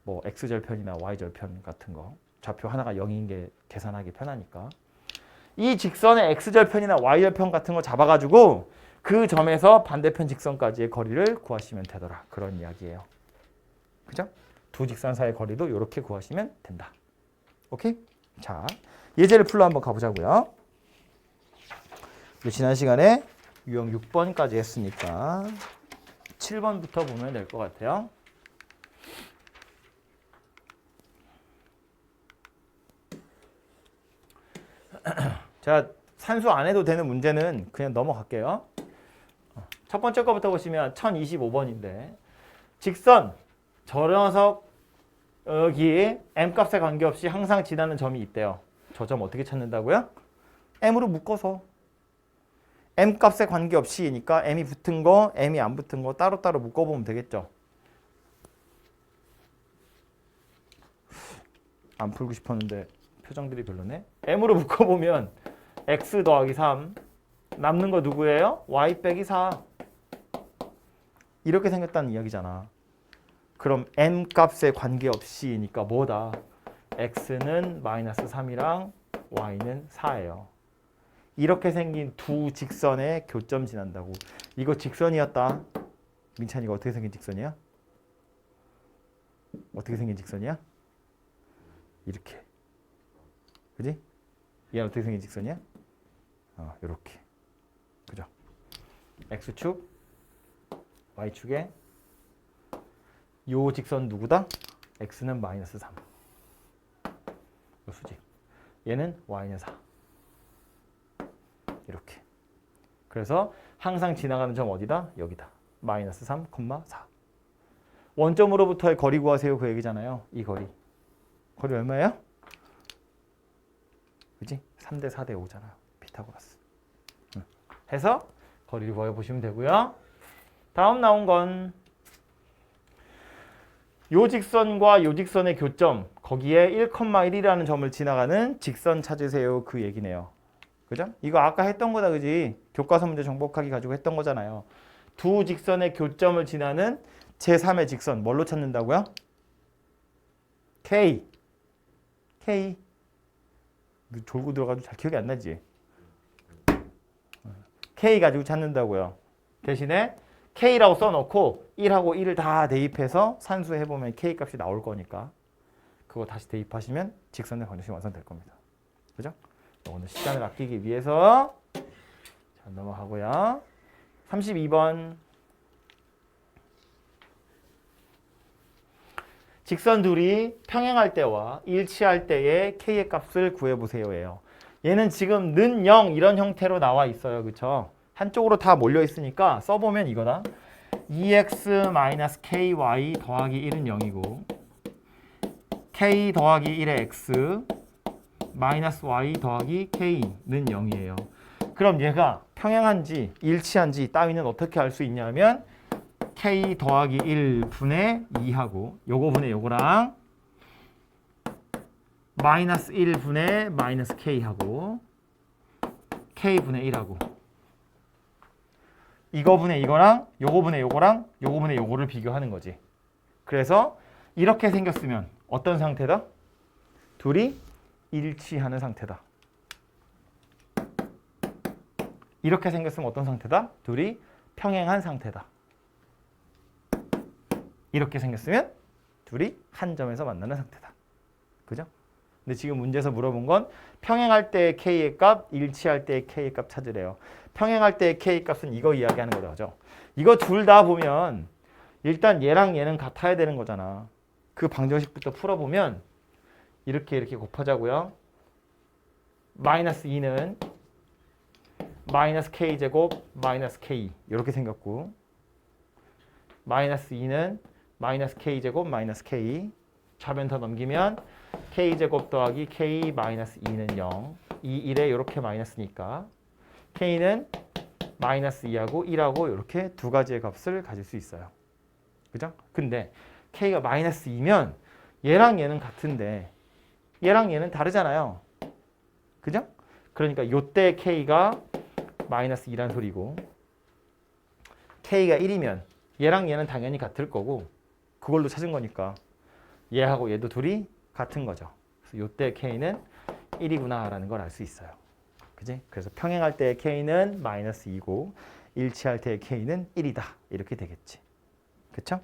뭐 X절편이나 Y절편 같은 거 좌표 하나가 0인 게 계산하기 편하니까 이 직선의 X절편이나 Y절편 같은 거 잡아가지고 그 점에서 반대편 직선까지의 거리를 구하시면 되더라. 그런 이야기예요. 그죠? 두 직선 사이의 거리도 이렇게 구하시면 된다. 오케이? 자, 예제를 풀러 한번 가보자고요. 지난 시간에 유형 6번까지 했으니까 7번부터 보면 될 것 같아요. 자, 산수 안 해도 되는 문제는 그냥 넘어갈게요. 첫 번째 거부터 보시면 1025번인데 직선 저 녀석 여기 m값에 관계없이 항상 지나는 점이 있대요. 저 점 어떻게 찾는다고요? m으로 묶어서 m값에 관계없이니까 m이 붙은 거, m이 안 붙은 거 따로따로 묶어보면 되겠죠. 안 풀고 싶었는데 표정들이 별로네. m으로 묶어보면 x 더하기 3 남는 거 누구예요? y 빼기 4 이렇게 생겼다는 이야기잖아. 그럼 m 값에 관계없이니까 뭐다? x는 마이너스 3이랑 y는 4예요. 이렇게 생긴 두 직선의 교점 지난다고. 이거 직선이었다. 민찬이가 어떻게 생긴 직선이야? 어떻게 생긴 직선이야? 이렇게. 그지? 얘는 어떻게 생긴 직선이야? 이렇게. 그죠? x축, y축에 요 직선 누구다? x는 마이너스 3. 요 수직. 얘는 y는 4. 이렇게. 그래서 항상 지나가는 점 어디다? 여기다. 마이너스 3, 4. 원점으로부터의 거리 구하세요. 그 얘기잖아요. 이 거리. 거리 얼마예요? 그지? 3대 4대 5잖아요. 피타고라스. 해서 거리를 구해보시면 되고요. 다음 나온 건 요 직선과 요 직선의 교점 거기에 1,1이라는 점을 지나가는 직선 찾으세요 그 얘기네요. 그죠? 이거 아까 했던 거다 그지? 교과서 문제 정복하기 가지고 했던 거잖아요. 두 직선의 교점을 지나는 제3의 직선 뭘로 찾는다고요? K. K. 졸고 들어가도 잘 기억이 안 나지? K 가지고 찾는다고요. 대신에 K라고 써놓고 1하고 1을 다 대입해서 산수해보면 K 값이 나올 거니까 그거 다시 대입하시면 직선의 방정식이 완성될 겁니다. 그죠? 오늘 시간을 아끼기 위해서 자, 넘어가고요. 32번 직선 둘이 평행할 때와 일치할 때의 K의 값을 구해보세요예요. 얘는 지금 는 0 이런 형태로 나와 있어요. 그쵸? 한쪽으로 다 몰려 있으니까 써보면 이거다. 2x-ky 더하기 1은 0이고 k 더하기 1의 x 마이너스 y 더하기 k는 0이에요. 그럼 얘가 평행한지 일치한지 따위는 어떻게 알 수 있냐면 k 더하기 1분의 2하고 요거 분의 요거랑 마이너스 1분의 마이너스 k하고 k분의 1하고 이거 분의 이거랑 요거 분의 요거랑 요거 분의 요거를 비교하는 거지. 그래서 이렇게 생겼으면 어떤 상태다? 둘이 일치하는 상태다. 이렇게 생겼으면 어떤 상태다? 둘이 평행한 상태다. 이렇게 생겼으면 둘이 한 점에서 만나는 상태다. 그죠? 근데 지금 문제에서 물어본 건 평행할 때의 K의 값, 일치할 때의 K의 값 찾으래요. 평행할 때의 K의 값은 이거 이야기하는 거죠. 이거 둘 다 보면 일단 얘랑 얘는 같아야 되는 거잖아. 그 방정식부터 풀어보면 이렇게 곱하자고요. 마이너스 2는 마이너스 K제곱 마이너스 K 이렇게 생겼고 마이너스 2는 마이너스 K제곱 마이너스 K 좌변 더 넘기면 K제곱 더하기 K 마이너스 2는 0 2, 1에 이렇게 마이너스니까 K는 마이너스 2하고 1하고 이렇게 두 가지의 값을 가질 수 있어요. 그죠? 근데 K가 마이너스 2면 얘랑 얘는 같은데 얘랑 얘는 다르잖아요. 그죠? 그러니까 요때 K가 마이너스 2란 소리고 K가 1이면 얘랑 얘는 당연히 같을 거고 그걸로 찾은 거니까 얘하고 얘도 둘이 같은 거죠. 그래서 요때 K는 1이구나 라는 걸 알 수 있어요. 그지? 그래서 평행할 때의 K는 마이너스 2고 일치할 때의 K는 1이다. 이렇게 되겠지. 그쵸?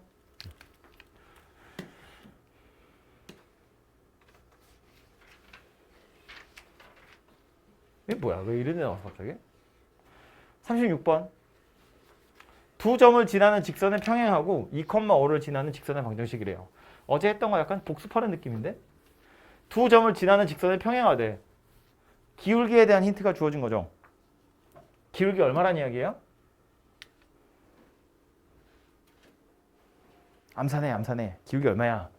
이게 뭐야? 왜 이런 데 나왔어 갑자기? 36번 두 점을 지나는 직선의 평행하고 2,5를 지나는 직선의 방정식이래요. 어제 했던 거 약간 복습하는 느낌인데? 두 점을 지나는 직선의 평행하되 기울기에 대한 힌트가 주어진 거죠. 기울기 얼마란 이야기예요? 암산해. 기울기 얼마야?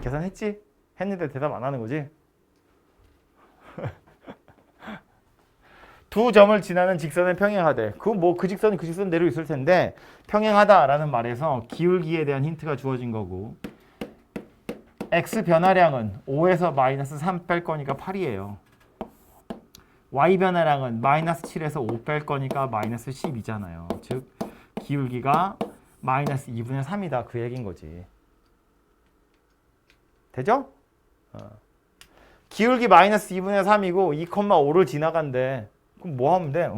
계산했지? 했는데 대답 안 하는 거지? 두 점을 지나는 직선은 평행하되 그 직선이 그 직선대로 있을 텐데 평행하다라는 말에서 기울기에 대한 힌트가 주어진 거고 x 변화량은 5에서 마이너스 3 뺄 거니까 8이에요. y 변화량은 마이너스 7에서 5 뺄 거니까 마이너스 12잖아요. 즉 기울기가 마이너스 2분의 3이다 그 얘기인 거지. 되죠? 기울기 마이너스 2분의 3이고 2,5를 지나간대. 그럼 뭐 하면 돼?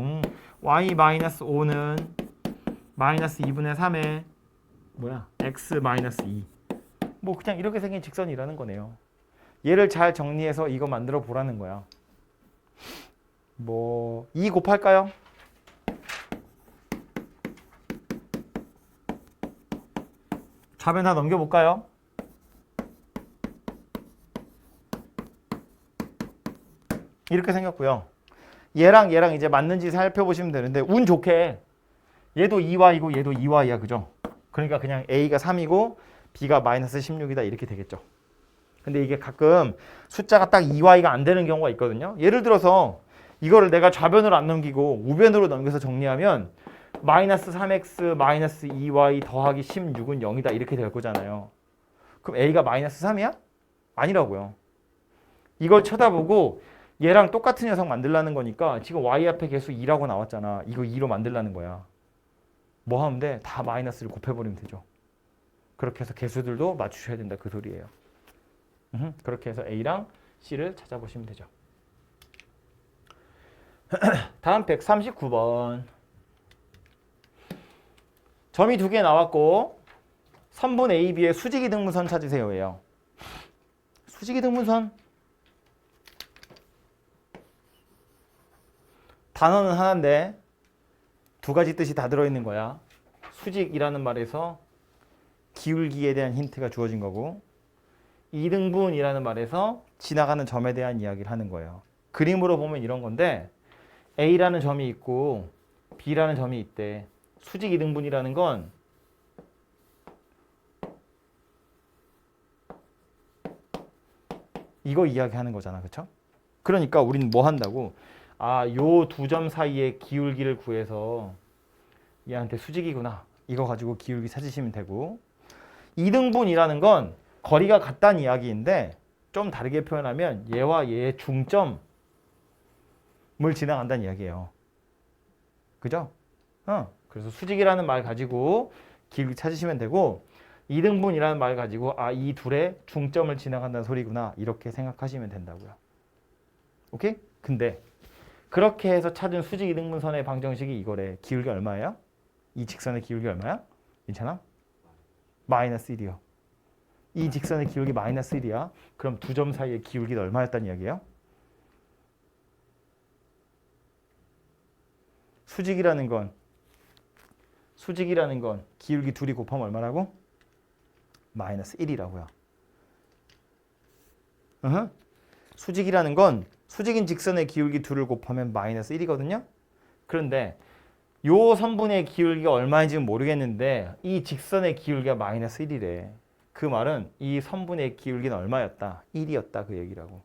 y 마이너스 5는 마이너스 2분의 3에 뭐야? x 마이너스 2. 뭐 그냥 이렇게 생긴 직선이라는 거네요. 얘를 잘 정리해서 이거 만들어 보라는 거야. 뭐 2 곱할까요? 좌변 다 넘겨볼까요? 이렇게 생겼고요. 얘랑 이제 맞는지 살펴보시면 되는데 운 좋게 얘도 2y이고 얘도 2y야. 그죠? 그러니까 그냥 a가 3이고 b가 마이너스 16이다 이렇게 되겠죠. 근데 이게 가끔 숫자가 딱 2y가 안 되는 경우가 있거든요. 예를 들어서 이거를 내가 좌변으로 안 넘기고 우변으로 넘겨서 정리하면 마이너스 3x 마이너스 2y 더하기 16은 0이다 이렇게 될 거잖아요. 그럼 a가 마이너스 3이야? 아니라고요. 이걸 쳐다보고 얘랑 똑같은 녀석 만들라는 거니까 지금 y 앞에 계수 2라고 나왔잖아. 이거 2로 만들라는 거야. 뭐 하면 돼? 다 마이너스를 곱해버리면 되죠. 그렇게 해서 개수들도 맞추셔야 된다 그 소리예요. 그렇게 해서 A랑 C를 찾아보시면 되죠. 다음 139번. 점이 두 개 나왔고 선분 A, B의 수직이 등분선 찾으세요. 예요. 수직이 등분선 단어는 하나인데 두 가지 뜻이 다 들어있는 거야. 수직이라는 말에서 기울기에 대한 힌트가 주어진 거고 이등분이라는 말에서 지나가는 점에 대한 이야기를 하는 거예요. 그림으로 보면 이런 건데 A라는 점이 있고 B라는 점이 있대. 수직 이등분이라는 건 이거 이야기하는 거잖아. 그렇죠? 그러니까 우리는 뭐 한다고? 요 두 점 사이의 기울기를 구해서 얘한테 수직이구나. 이거 가지고 기울기 찾으시면 되고 이등분이라는 건 거리가 같다는 이야기인데 좀 다르게 표현하면 얘와 얘의 중점을 지나간다는 이야기예요. 그죠? 그래서 수직이라는 말 가지고 기울기 찾으시면 되고 이등분이라는 말 가지고 이 둘의 중점을 지나간다는 소리구나. 이렇게 생각하시면 된다고요. 오케이? 근데 그렇게 해서 찾은 수직 이등분선의 방정식이 이거래. 기울기 얼마예요? 이 직선의 기울기 얼마야? 괜찮아? 마이너스 1이요. 이 직선의 기울기 마이너스 1이야. 그럼 두 점 사이의 기울기는 얼마였다는 이야기예요? 수직이라는 건 기울기 둘이 곱하면 얼마라고? 마이너스 1이라고요. 수직이라는 건 수직인 직선의 기울기 둘을 곱하면 마이너스 1이거든요. 그런데 요 선분의 기울기가 얼마인지는 모르겠는데 이 직선의 기울기가 마이너스 1이래. 그 말은 이 선분의 기울기는 얼마였다? 1이었다 그 얘기라고.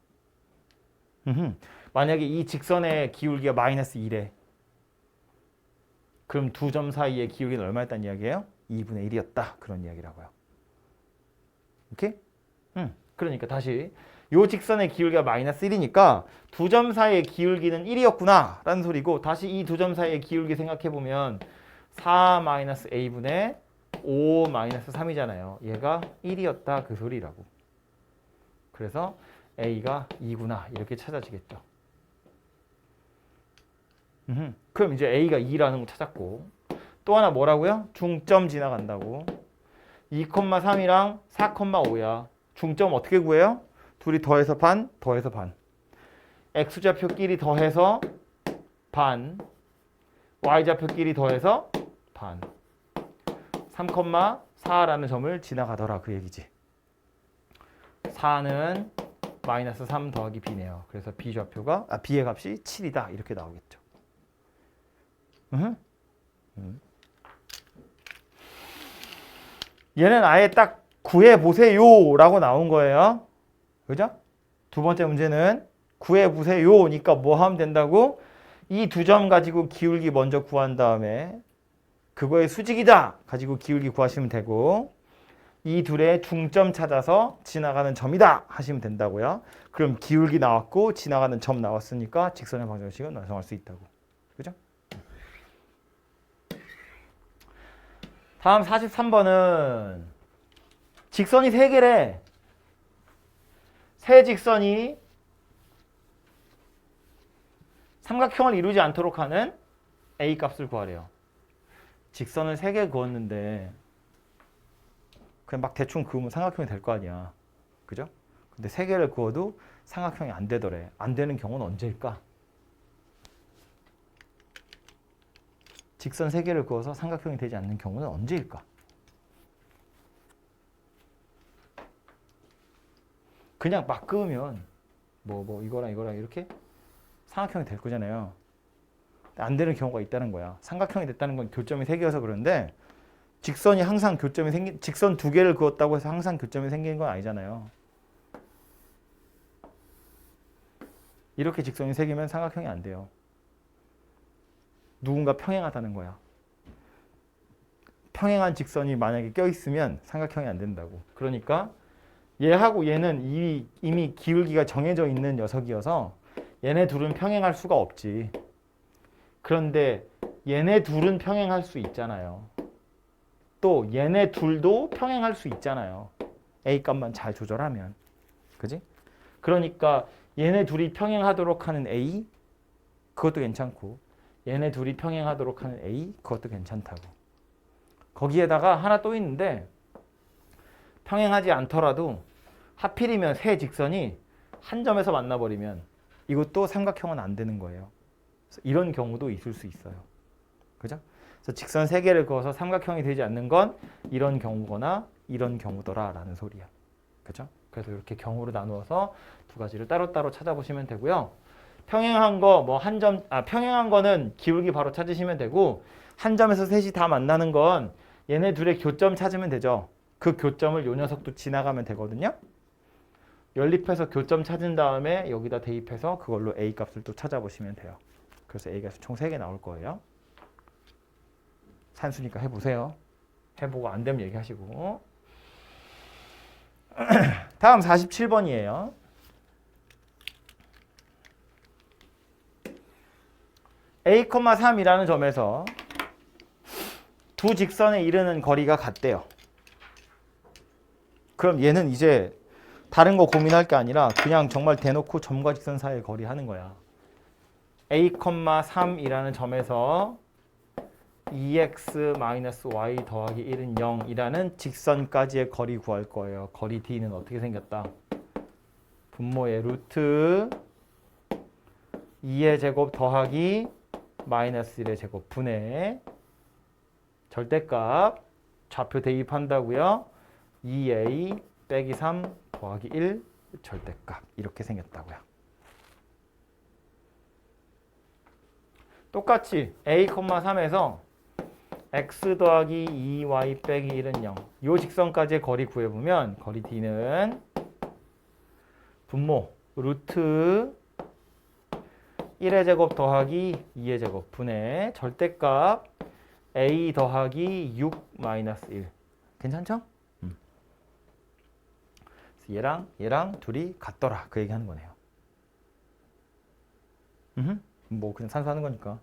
만약에 이 직선의 기울기가 마이너스 2래. 그럼 두 점 사이의 기울기는 얼마였다는 이야기예요? 2분의 1이었다. 그런 이야기라고요. 오케이? 그러니까 다시 요 직선의 기울기가 마이너스 1이니까 두 점 사이의 기울기는 1이었구나 라는 소리고 다시 이 두 점 사이의 기울기 생각해보면 4-a분의 5-3이잖아요. 얘가 1이었다 그 소리라고. 그래서 a가 2구나 이렇게 찾아지겠죠. 그럼 이제 a가 2라는 거 찾았고 또 하나 뭐라고요? 중점 지나간다고. 2,3이랑 4,5야. 중점 어떻게 구해요? 둘이 더해서 반, 더해서 반. x좌표끼리 더해서 반, y좌표끼리 더해서 반. 3,4라는 점을 지나가더라 그 얘기지. 4는 마이너스 3 더하기 b네요. 그래서 b좌표가 b의 값이 7이다 이렇게 나오겠죠. 얘는 아예 딱 구해보세요 라고 나온 거예요. 그죠? 두 번째 문제는 구해보세요니까 뭐 하면 된다고? 이 두 점 가지고 기울기 먼저 구한 다음에 그거의 수직이다 가지고 기울기 구하시면 되고 이 둘의 중점 찾아서 지나가는 점이다 하시면 된다고요. 그럼 기울기 나왔고 지나가는 점 나왔으니까 직선의 방정식은 완성할 수 있다고. 그죠? 다음 43번은 직선이 3개래. 세 직선이 삼각형을 이루지 않도록 하는 A 값을 구하래요. 직선을 3개 그었는데 그냥 막 대충 그으면 삼각형이 될 거 아니야. 그죠? 근데 3개를 그어도 삼각형이 안 되더래. 안 되는 경우는 언제일까? 직선 3개를 그어서 삼각형이 되지 않는 경우는 언제일까? 그냥 막 그으면 이거랑 이렇게 삼각형이 될 거잖아요. 안 되는 경우가 있다는 거야. 삼각형이 됐다는 건 교점이 3개여서 그런데 직선이 항상 교점이 직선 2개를 그었다고 해서 항상 교점이 생기는 건 아니잖아요. 이렇게 직선이 세 개면 삼각형이 안 돼요. 누군가 평행하다는 거야. 평행한 직선이 만약에 껴있으면 삼각형이 안 된다고. 그러니까 얘하고 얘는 이미 기울기가 정해져 있는 녀석이어서 얘네 둘은 평행할 수가 없지. 그런데 얘네 둘은 평행할 수 있잖아요. 또 얘네 둘도 평행할 수 있잖아요. A 값만 잘 조절하면. 그지? 그러니까 얘네 둘이 평행하도록 하는 A, 그것도 괜찮고 얘네 둘이 평행하도록 하는 A, 그것도 괜찮다고. 거기에다가 하나 또 있는데 평행하지 않더라도 하필이면 세 직선이 한 점에서 만나버리면 이것도 삼각형은 안 되는 거예요. 이런 경우도 있을 수 있어요. 그죠? 그래서 직선 세 개를 그어서 삼각형이 되지 않는 건 이런 경우거나 이런 경우더라 라는 소리야. 그죠? 그래서 이렇게 경우로 나누어서 두 가지를 따로따로 찾아보시면 되고요. 평행한 거 뭐 평행한 거는 기울기 바로 찾으시면 되고 한 점에서 셋이 다 만나는 건 얘네 둘의 교점 찾으면 되죠. 그 교점을 요 녀석도 지나가면 되거든요. 연립해서 교점 찾은 다음에 여기다 대입해서 그걸로 A 값을 또 찾아보시면 돼요. 그래서 A 값이 총 3개 나올 거예요. 산수니까 해보세요. 해보고 안 되면 얘기하시고. 다음 47번이에요. A, 3이라는 점에서 두 직선에 이르는 거리가 같대요. 그럼 얘는 이제 다른 거 고민할 게 아니라 그냥 정말 대놓고 점과 직선 사이의 거리 하는 거야. A, 3이라는 점에서 2x-y 더하기 1은 0이라는 직선까지의 거리 구할 거예요. 거리 D는 어떻게 생겼다? 분모의 루트 2의 제곱 더하기 마이너스 1의 제곱 분의 절대값 좌표 대입한다고요. 2a 빼기 3 더하기 1 절대값 이렇게 생겼다고요. 똑같이 a, 3에서 x 더하기 2y 빼기 1은 0. 이 직선까지의 거리 구해보면 거리 D는 분모 루트 1의 제곱 더하기 2의 제곱 분의 절대값 a 더하기 6 마이너스 1. 괜찮죠? 얘랑 둘이 같더라. 그 얘기하는 거네요. 뭐 그냥 산수하는 거니까.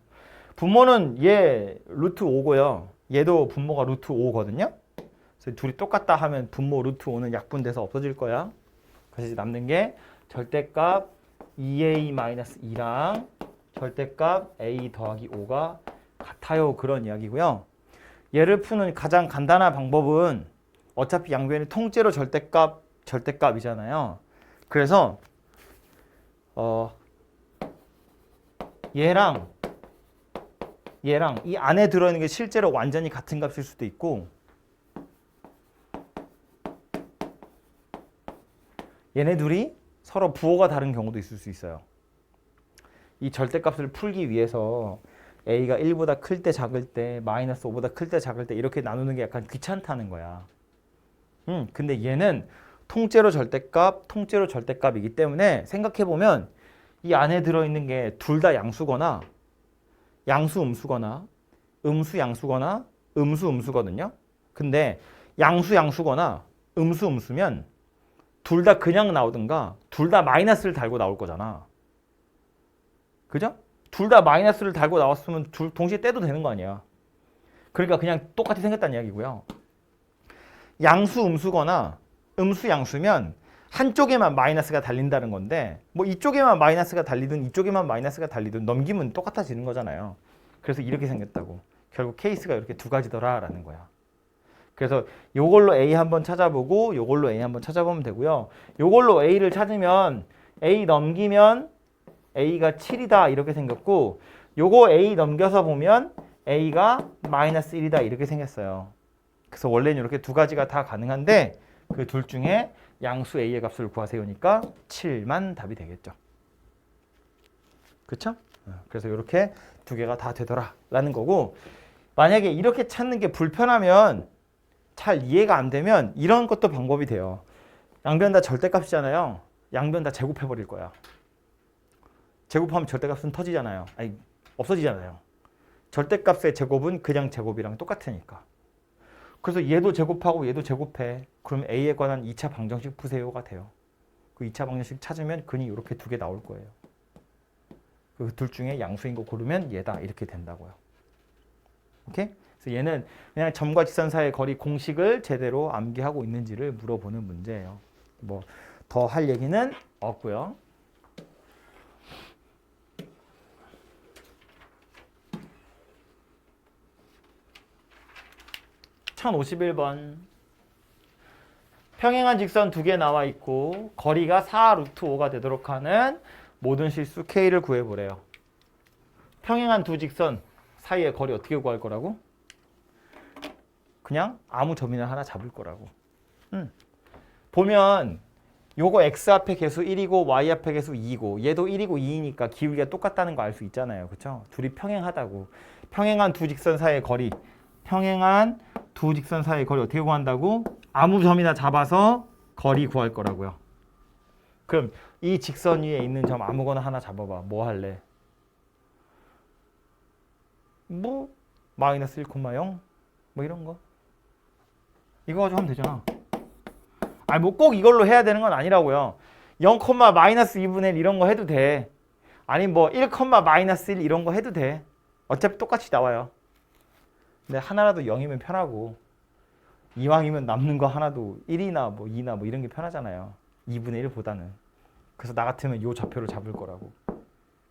분모는 얘 루트 5고요. 얘도 분모가 루트 5거든요. 그래서 둘이 똑같다 하면 분모 루트 5는 약분돼서 없어질 거야. 그래서 남는 게 절대값 2a-2랑 절대값 a 더하기 5가 같아요. 그런 이야기고요. 얘를 푸는 가장 간단한 방법은 어차피 양변이 통째로 절대값이잖아요. 그래서 얘랑 이 안에 들어있는 게 실제로 완전히 같은 값일 수도 있고 얘네 둘이 서로 부호가 다른 경우도 있을 수 있어요. 이 절대값을 풀기 위해서 a가 1보다 클 때 작을 때 마이너스 5보다 클 때 작을 때 이렇게 나누는 게 약간 귀찮다는 거야. 근데 얘는 통째로 절대값이기 때문에 생각해보면 이 안에 들어있는 게 둘 다 양수거나 양수 음수거나 음수 양수거나 음수 음수거든요. 근데 양수 양수거나 음수 음수면 둘 다 그냥 나오든가 둘 다 마이너스를 달고 나올 거잖아. 그죠? 둘 다 마이너스를 달고 나왔으면 동시에 떼도 되는 거 아니야. 그러니까 그냥 똑같이 생겼다는 이야기고요. 양수 음수거나 음수 양수면 한쪽에만 마이너스가 달린다는 건데 뭐 이쪽에만 마이너스가 달리든 이쪽에만 마이너스가 달리든 넘기면 똑같아지는 거잖아요. 그래서 이렇게 생겼다고. 결국 케이스가 이렇게 두 가지더라라는 거야. 그래서 요걸로 A 한번 찾아보고 요걸로 A 한번 찾아보면 되고요. 요걸로 A를 찾으면 A 넘기면 A가 7이다 이렇게 생겼고 요거 A 넘겨서 보면 A가 마이너스 1이다 이렇게 생겼어요. 그래서 원래는 이렇게 두 가지가 다 가능한데 그 둘 중에 양수 A의 값을 구하세요니까 7만 답이 되겠죠. 그쵸? 그래서 이렇게 두 개가 다 되더라 라는 거고 만약에 이렇게 찾는 게 불편하면 잘 이해가 안 되면 이런 것도 방법이 돼요. 양변 다 절대값이잖아요. 양변 다 제곱해버릴 거야. 제곱하면 절대값은 터지잖아요. 아니 없어지잖아요. 절대값의 제곱은 그냥 제곱이랑 똑같으니까. 그래서 얘도 제곱하고 얘도 제곱해. 그럼 A에 관한 2차 방정식 푸세요가 돼요. 그 2차 방정식 찾으면 근이 이렇게 두 개 나올 거예요. 그 둘 중에 양수인 거 고르면 얘다 이렇게 된다고요. 오케이? 그래서 얘는 그냥 점과 직선 사이의 거리 공식을 제대로 암기하고 있는지를 물어보는 문제예요. 뭐 더 할 얘기는 없고요. (1051번) 평행한 직선 두 개 나와 있고 거리가 4 루트 5가 되도록 하는 모든 실수 K를 구해보래요. 평행한 두 직선 사이의 거리 어떻게 구할 거라고? 그냥 아무 점이나 하나 잡을 거라고. 보면 요거 X 앞에 개수 1이고 Y 앞에 개수 2고 얘도 1이고 2이니까 기울기가 똑같다는 거 알 수 있잖아요. 그렇죠? 둘이 평행하다고. 평행한 두 직선 사이의 거리. 평행한 두 직선 사이의 거리 어떻게 구한다고? 아무 점이나 잡아서 거리 구할 거라고요. 그럼 이 직선 위에 있는 점 아무거나 하나 잡아봐. 뭐 할래? 뭐 마이너스 1,0 뭐 이런 거. 이거 가지고 하면 되잖아. 아니 뭐 꼭 이걸로 해야 되는 건 아니라고요. 0, 마이너스 2분의 1 이런 거 해도 돼. 아니 뭐 1, 마이너스 1 이런 거 해도 돼. 어차피 똑같이 나와요. 근데 하나라도 0이면 편하고 이왕이면 남는 거 하나도 1이나 뭐 2나 뭐 이런 게 편하잖아요. 2분의 1보다는. 그래서 나 같으면 요 좌표를 잡을 거라고.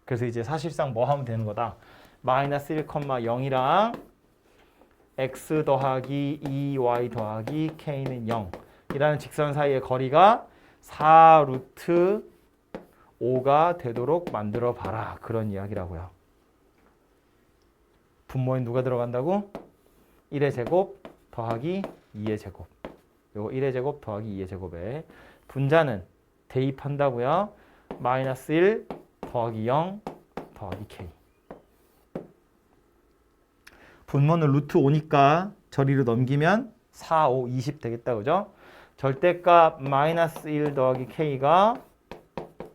그래서 이제 사실상 뭐 하면 되는 거다. 마이너스 1, 0이랑 x 더하기 2y 더하기 k는 0 이라는 직선 사이의 거리가 4 루트 5가 되도록 만들어 봐라. 그런 이야기라고요. 분모에 누가 들어간다고? 1의 제곱 더하기 2의 제곱. 요거 1의 제곱 더하기 2의 제곱에 분자는 대입한다고요. 마이너스 1 더하기 0 더하기 k. 분모는 루트 5니까 저리로 넘기면 4, 5, 20 되겠다. 그죠? 절대값 마이너스 1 더하기 k가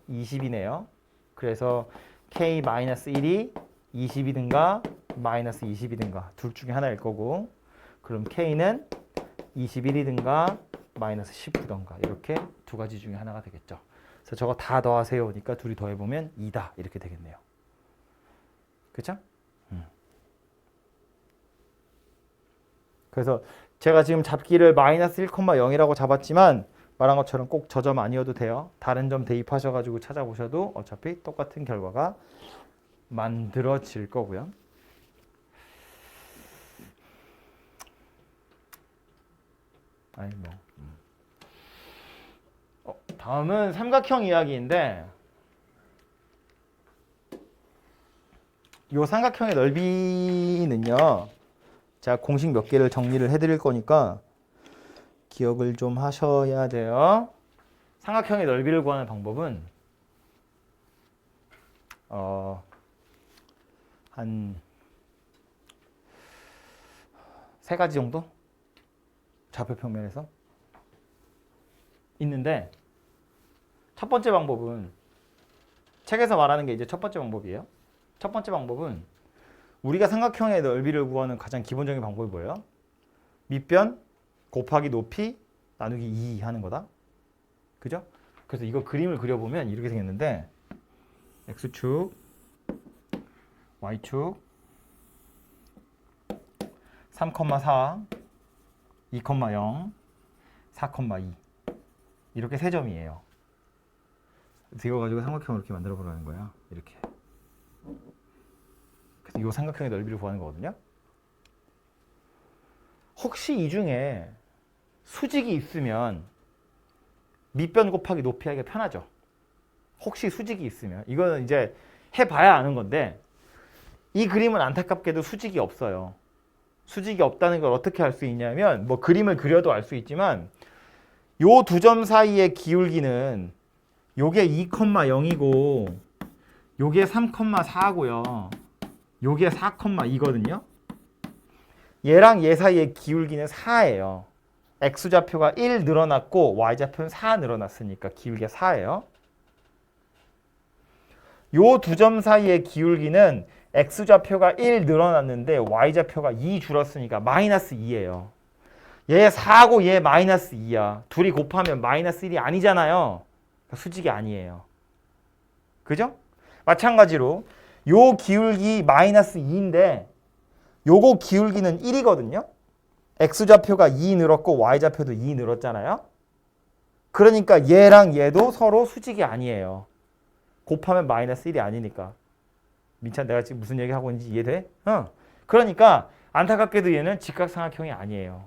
20이네요. 그래서 k 마이너스 1이 20이든가 마이너스 20이든가 둘 중에 하나일 거고, 그럼 k는 21이든가 마이너스 19든가 이렇게 두 가지 중에 하나가 되겠죠. 그래서 저거 다 더하세요. 그러니까 둘이 더해보면 2다 이렇게 되겠네요. 그렇죠? 그래서 제가 지금 잡기를 마이너스 1,0이라고 잡았지만 말한 것처럼 꼭 저 점 아니어도 돼요. 다른 점 대입하셔가지고 찾아보셔도 어차피 똑같은 결과가 만들어질 거고요. 아니 뭐. 다음은 삼각형 이야기인데, 이 삼각형의 넓이는요, 제가 공식 몇 개를 정리를 해드릴 거니까 기억을 좀 하셔야 돼요. 삼각형의 넓이를 구하는 방법은 한 세 가지 정도 좌표 평면에서 있는데, 첫 번째 방법은 책에서 말하는 게 이제 첫 번째 방법이에요. 첫 번째 방법은 우리가 삼각형의 넓이를 구하는 가장 기본적인 방법이 뭐예요? 밑변 곱하기 높이 나누기 2 하는 거다. 그죠? 그래서 이거 그림을 그려보면 이렇게 생겼는데, x축, y축, 3,4, 2,0, 4,2 이렇게 세 점이에요. 이거 가지고 삼각형을 이렇게 만들어 보라는 거야. 이렇게. 그래서 이 삼각형의 넓이를 구하는 거거든요. 혹시 이 중에 수직이 있으면 밑변 곱하기 높이 하기가 편하죠. 혹시 수직이 있으면. 이거는 이제 해봐야 아는 건데, 이 그림은 안타깝게도 수직이 없어요. 수직이 없다는 걸 어떻게 알 수 있냐면, 뭐 그림을 그려도 알 수 있지만, 요 두 점 사이의 기울기는 요게 2,0이고 요게 3,4고요. 요게 4,2거든요. 얘랑 얘 사이의 기울기는 4예요. x좌표가 1 늘어났고 y좌표는 4 늘어났으니까 기울기가 4예요. 요 두 점 사이의 기울기는 x좌표가 1 늘어났는데 y좌표가 2 줄었으니까 마이너스 2예요. 얘 4고 얘 마이너스 2야. 둘이 곱하면 마이너스 1이 아니잖아요. 수직이 아니에요. 그죠? 마찬가지로 요 기울기 마이너스 2인데 요거 기울기는 1이거든요. x좌표가 2 늘었고 y좌표도 2 늘었잖아요. 그러니까 얘랑 얘도 서로 수직이 아니에요. 곱하면 마이너스 1이 아니니까. 민찬 내가 지금 무슨 얘기하고 있는지 이해돼? 그러니까 안타깝게도 얘는 직각삼각형이 아니에요.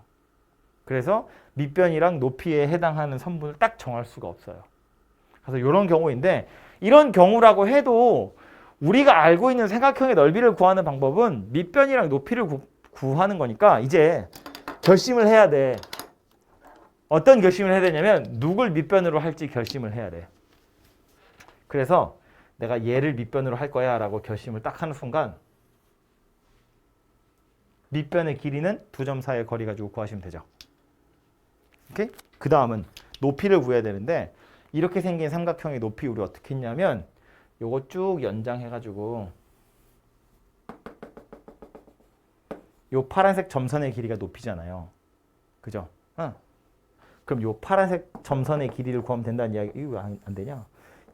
그래서 밑변이랑 높이에 해당하는 선분을 딱 정할 수가 없어요. 그래서 이런 경우인데 이런 경우라고 해도 우리가 알고 있는 삼각형의 넓이를 구하는 방법은 밑변이랑 높이를 구하는 거니까 이제 결심을 해야 돼. 어떤 결심을 해야 되냐면 누굴 밑변으로 할지 결심을 해야 돼. 그래서 내가 얘를 밑변으로 할 거야 라고 결심을 딱 하는 순간 밑변의 길이는 두 점 사이의 거리 가지고 구하시면 되죠. 오케이? 그 다음은 높이를 구해야 되는데 이렇게 생긴 삼각형의 높이 우리 어떻게 했냐면 요거 쭉 연장해가지고 요 파란색 점선의 길이가 높이잖아요. 그죠? 그럼 요 파란색 점선의 길이를 구하면 된다는 이야기. 이거 왜 안 되냐?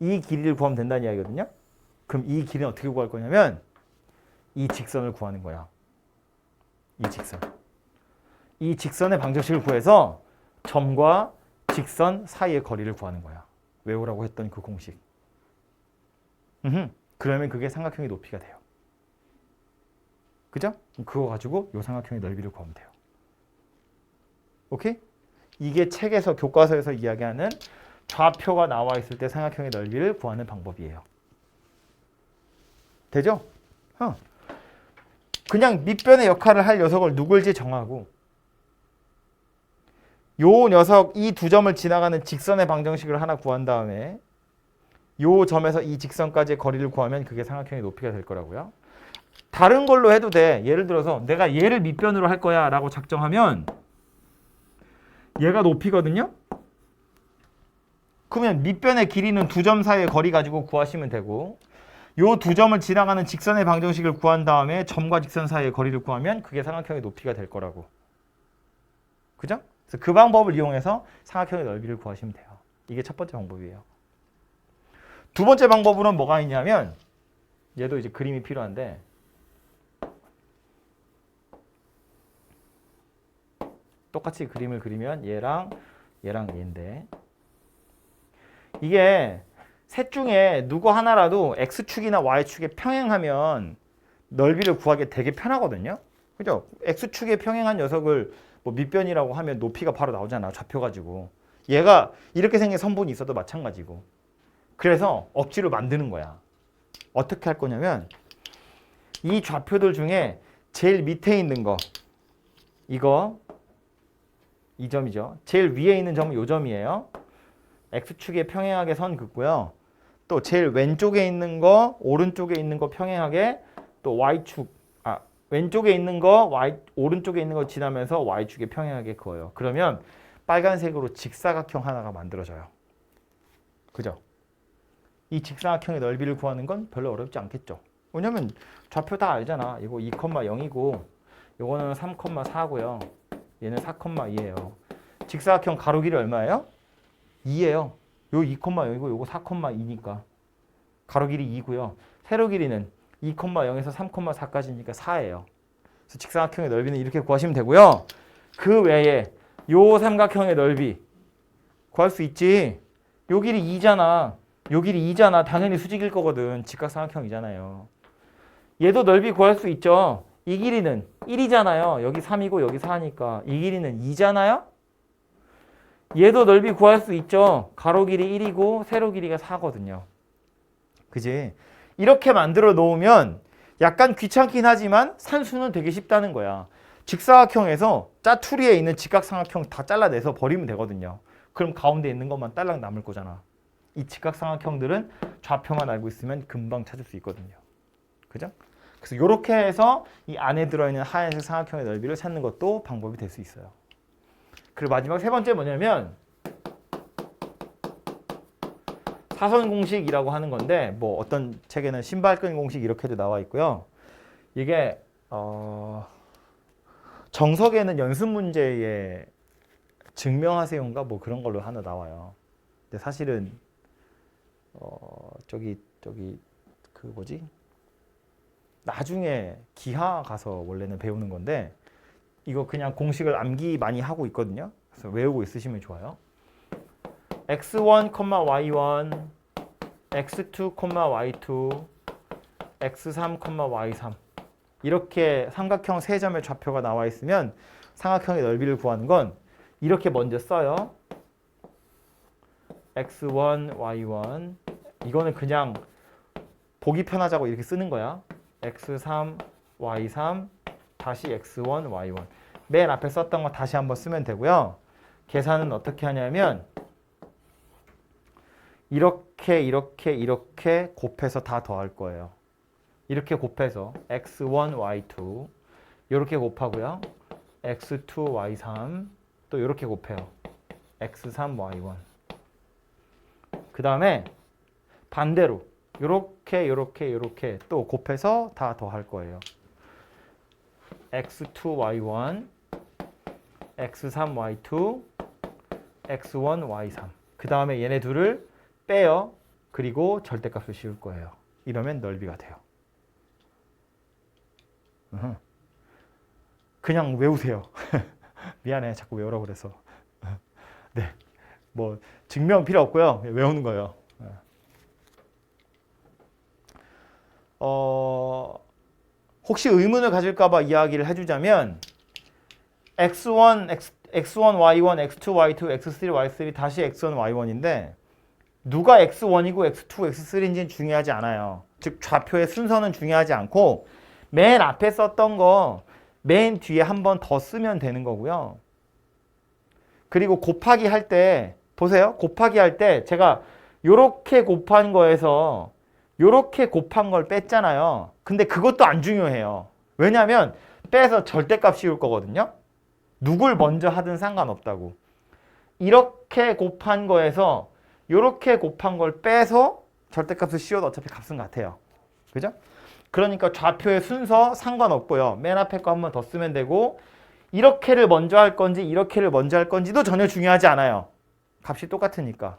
이 길이를 구하면 된다는 이야기거든요. 그럼 이 길이는 어떻게 구할 거냐면 이 직선을 구하는 거야. 이 직선. 이 직선의 방정식을 구해서 점과 직선 사이의 거리를 구하는 거야. 외우라고 했던 그 공식. 그러면 그게 삼각형의 높이가 돼요. 그죠? 그거 가지고 이 삼각형의 넓이를 구하면 돼요. 오케이? 이게 책에서 교과서에서 이야기하는 좌표가 나와 있을 때 삼각형의 넓이를 구하는 방법이에요. 되죠? 그냥 밑변의 역할을 할 녀석을 누굴지 정하고 요 녀석 이 두 점을 지나가는 직선의 방정식을 하나 구한 다음에 요 점에서 이 직선까지의 거리를 구하면 그게 삼각형의 높이가 될 거라고요. 다른 걸로 해도 돼. 예를 들어서 내가 얘를 밑변으로 할 거야 라고 작정하면 얘가 높이거든요. 그러면 밑변의 길이는 두 점 사이의 거리 가지고 구하시면 되고 요 두 점을 지나가는 직선의 방정식을 구한 다음에 점과 직선 사이의 거리를 구하면 그게 삼각형의 높이가 될 거라고. 그죠? 그래서 그 방법을 이용해서 삼각형의 넓이를 구하시면 돼요. 이게 첫 번째 방법이에요. 두 번째 방법으로는 뭐가 있냐면 얘도 이제 그림이 필요한데 똑같이 그림을 그리면 얘랑 얘인데 이게 셋 중에 누구 하나라도 x축이나 y축에 평행하면 넓이를 구하기 되게 편하거든요. 그죠? x축에 평행한 녀석을 뭐 밑변이라고 하면 높이가 바로 나오잖아. 좌표 가지고. 얘가 이렇게 생긴 선분이 있어도 마찬가지고. 그래서 억지로 만드는 거야. 어떻게 할 거냐면 이 좌표들 중에 제일 밑에 있는 거 이거 이 점이죠. 제일 위에 있는 점은 이 점이에요. x축에 평행하게 선 긋고요. 또 제일 왼쪽에 있는 거 오른쪽에 있는 거 평행하게 또 y축 왼쪽에 있는 거 오른쪽에 있는 거 지나면서 y축에 평행하게 그어요. 그러면 빨간색으로 직사각형 하나가 만들어져요. 그죠? 이 직사각형의 넓이를 구하는 건 별로 어렵지 않겠죠. 왜냐면 좌표 다 알잖아. 이거 2,0이고 이거는 3,4고요. 얘는 4,2예요. 직사각형 가로 길이 얼마예요? 2예요. 요 2,0이고 요거 4,2니까 가로 길이 2고요. 세로 길이는 2,0에서 3,4까지니까 4예요. 그래서 직사각형의 넓이는 이렇게 구하시면 되고요. 그 외에 요 삼각형의 넓이 구할 수 있지. 요 길이 2잖아. 요 길이 2잖아. 당연히 수직일 거거든. 직각삼각형이잖아요. 얘도 넓이 구할 수 있죠. 이 길이는 1이잖아요. 여기 3이고 여기 4니까 이 길이는 2잖아요. 얘도 넓이 구할 수 있죠. 가로 길이 1이고 세로 길이가 4거든요. 그지? 이렇게 만들어 놓으면 약간 귀찮긴 하지만 산수는 되게 쉽다는 거야. 직사각형에서 짜투리에 있는 직각삼각형 다 잘라내서 버리면 되거든요. 그럼 가운데 있는 것만 딸랑 남을 거잖아. 이 직각삼각형들은 좌표만 알고 있으면 금방 찾을 수 있거든요. 그죠? 그래서 이렇게 해서 이 안에 들어있는 하얀색 삼각형의 넓이를 찾는 것도 방법이 될 수 있어요. 그리고 마지막 세 번째 뭐냐면 사선 공식이라고 하는 건데 뭐 어떤 책에는 신발끈 공식 이렇게도 나와 있고요. 이게 정석에는 연습 문제에 증명하세요인가 뭐 그런 걸로 하나 나와요. 근데 사실은 저기 그 뭐지? 나중에 기하 가서 원래는 배우는 건데 이거 그냥 공식을 암기 많이 하고 있거든요. 그래서 외우고 있으시면 좋아요. x1, y1, x2, y2, x3, y3 이렇게 삼각형 세 점의 좌표가 나와 있으면 삼각형의 넓이를 구하는 건 이렇게 먼저 써요. x1, y1 이거는 그냥 보기 편하자고 이렇게 쓰는 거야. x3, y3 다시 x1, y1 맨 앞에 썼던 거 다시 한번 쓰면 되고요. 계산은 어떻게 하냐면 이렇게 곱해서 다 더할 거예요. 이렇게 곱해서 x1, y2 이렇게 곱하고요. x2, y3 또 이렇게 곱해요. x3, y1 그 다음에 반대로 이렇게 또 곱해서 다 더할 거예요. x2, y1 x3, y2 x1, y3 그 다음에 얘네 둘을 빼요. 그리고 절대값을 씌울 거예요. 이러면 넓이가 돼요. 그냥 외우세요. 미안해. 자꾸 외우라고 그래서. 네, 뭐 증명 필요 없고요. 외우는 거예요. 혹시 의문을 가질까 봐 이야기를 해주자면 x1, y1, x2, y2, x3, y3 다시 x1, y1인데 누가 x1이고 x2, x3인지는 중요하지 않아요. 즉 좌표의 순서는 중요하지 않고 맨 앞에 썼던 거 맨 뒤에 한 번 더 쓰면 되는 거고요. 그리고 곱하기 할 때 보세요. 곱하기 할 때 제가 요렇게 곱한 거에서 요렇게 곱한 걸 뺐잖아요. 근데 그것도 안 중요해요. 왜냐하면 빼서 절대값 씌울 거거든요. 누굴 먼저 하든 상관없다고. 이렇게 곱한 거에서 요렇게 곱한 걸 빼서 절대값을 씌워도 어차피 값은 같아요. 그죠? 그러니까 좌표의 순서 상관없고요. 맨 앞에 거 한 번 더 쓰면 되고 이렇게를 먼저 할 건지 이렇게를 먼저 할 건지도 전혀 중요하지 않아요. 값이 똑같으니까.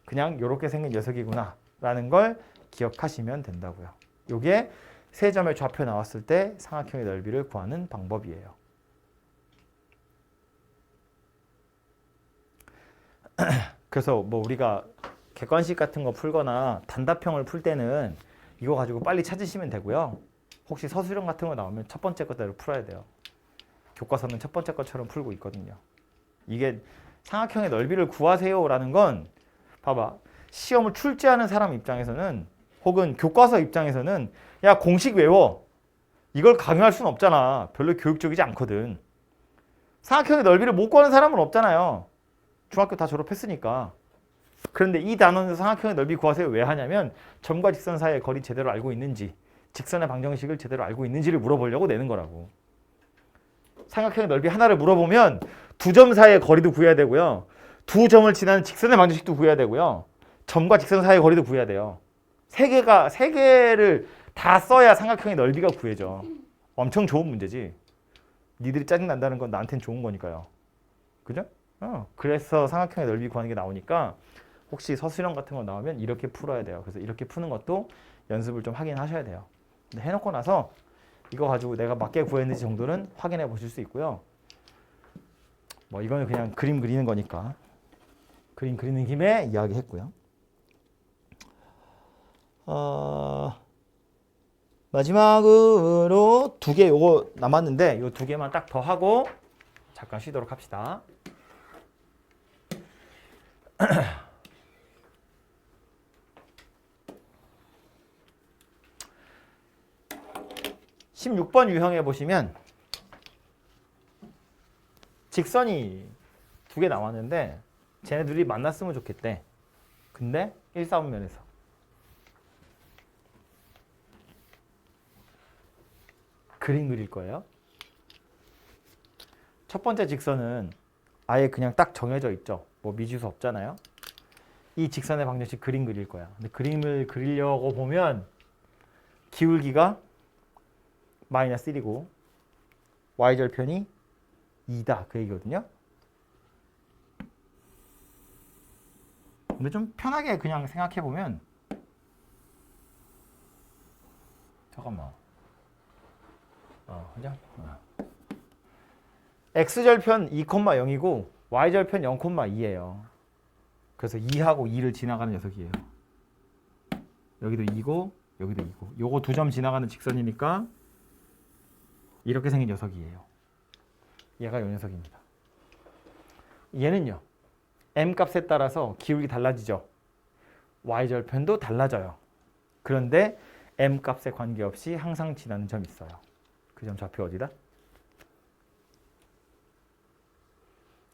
그냥 이렇게 생긴 녀석이구나 라는 걸 기억하시면 된다고요. 이게 세 점의 좌표 나왔을 때 삼각형의 넓이를 구하는 방법이에요. 그래서 뭐 우리가 객관식 같은 거 풀거나 단답형을 풀 때는 이거 가지고 빨리 찾으시면 되고요. 혹시 서술형 같은 거 나오면 첫 번째 것대로 풀어야 돼요. 교과서는 첫 번째 것처럼 풀고 있거든요. 이게 삼각형의 넓이를 구하세요라는 건 봐봐. 시험을 출제하는 사람 입장에서는 혹은 교과서 입장에서는 야 공식 외워. 이걸 강요할 수는 없잖아. 별로 교육적이지 않거든. 삼각형의 넓이를 못 구하는 사람은 없잖아요. 중학교 다 졸업했으니까. 그런데 이 단원에서 삼각형의 넓이 구하세요 왜 하냐면 점과 직선 사이의 거리 제대로 알고 있는지 직선의 방정식을 제대로 알고 있는지를 물어보려고 내는 거라고. 삼각형의 넓이 하나를 물어보면 두 점 사이의 거리도 구해야 되고요. 두 점을 지나는 직선의 방정식도 구해야 되고요. 점과 직선 사이의 거리도 구해야 돼요. 세 개를 다 써야 삼각형의 넓이가 구해져. 엄청 좋은 문제지. 니들이 짜증난다는 건 나한테는 좋은 거니까요. 그죠? 그래서 삼각형의 넓이 구하는 게 나오니까 혹시 서술형 같은 거 나오면 이렇게 풀어야 돼요. 그래서 이렇게 푸는 것도 연습을 좀 하긴 하셔야 돼요. 근데 해놓고 나서 이거 가지고 내가 맞게 구했는지 정도는 확인해 보실 수 있고요. 뭐 이거는 그냥 그림 그리는 거니까 그림 그리는 김에 이야기했고요. 마지막으로 두 개 요거 남았는데 요 두 개만 딱 더 하고 잠깐 쉬도록 합시다. 16번 유형에 보시면 직선이 두 개 나왔는데 쟤네들이 만났으면 좋겠대. 근데 1사분면에서 그림 그릴 거예요. 첫 번째 직선은 아예 그냥 딱 정해져 있죠. 뭐 미지수 없잖아요. 이 직선의 방정식 그림 그릴 거야. 근데 그림을 그리려고 보면 기울기가 마이너스 1이고 y절편이 2다 그 얘기거든요. 근데 좀 편하게 그냥 생각해 보면 잠깐만. 그죠? x절편 2,0이고 y절편 0,2예요. 그래서 2하고 2를 지나가는 녀석이에요. 여기도 2고 여기도 2고 요거 두 점 지나가는 직선이니까 이렇게 생긴 녀석이에요. 얘가 요 녀석입니다. 얘는요. m 값에 따라서 기울기 달라지죠. y절편도 달라져요. 그런데 m 값에 관계없이 항상 지나는 점이 있어요. 그 점 좌표 어디다?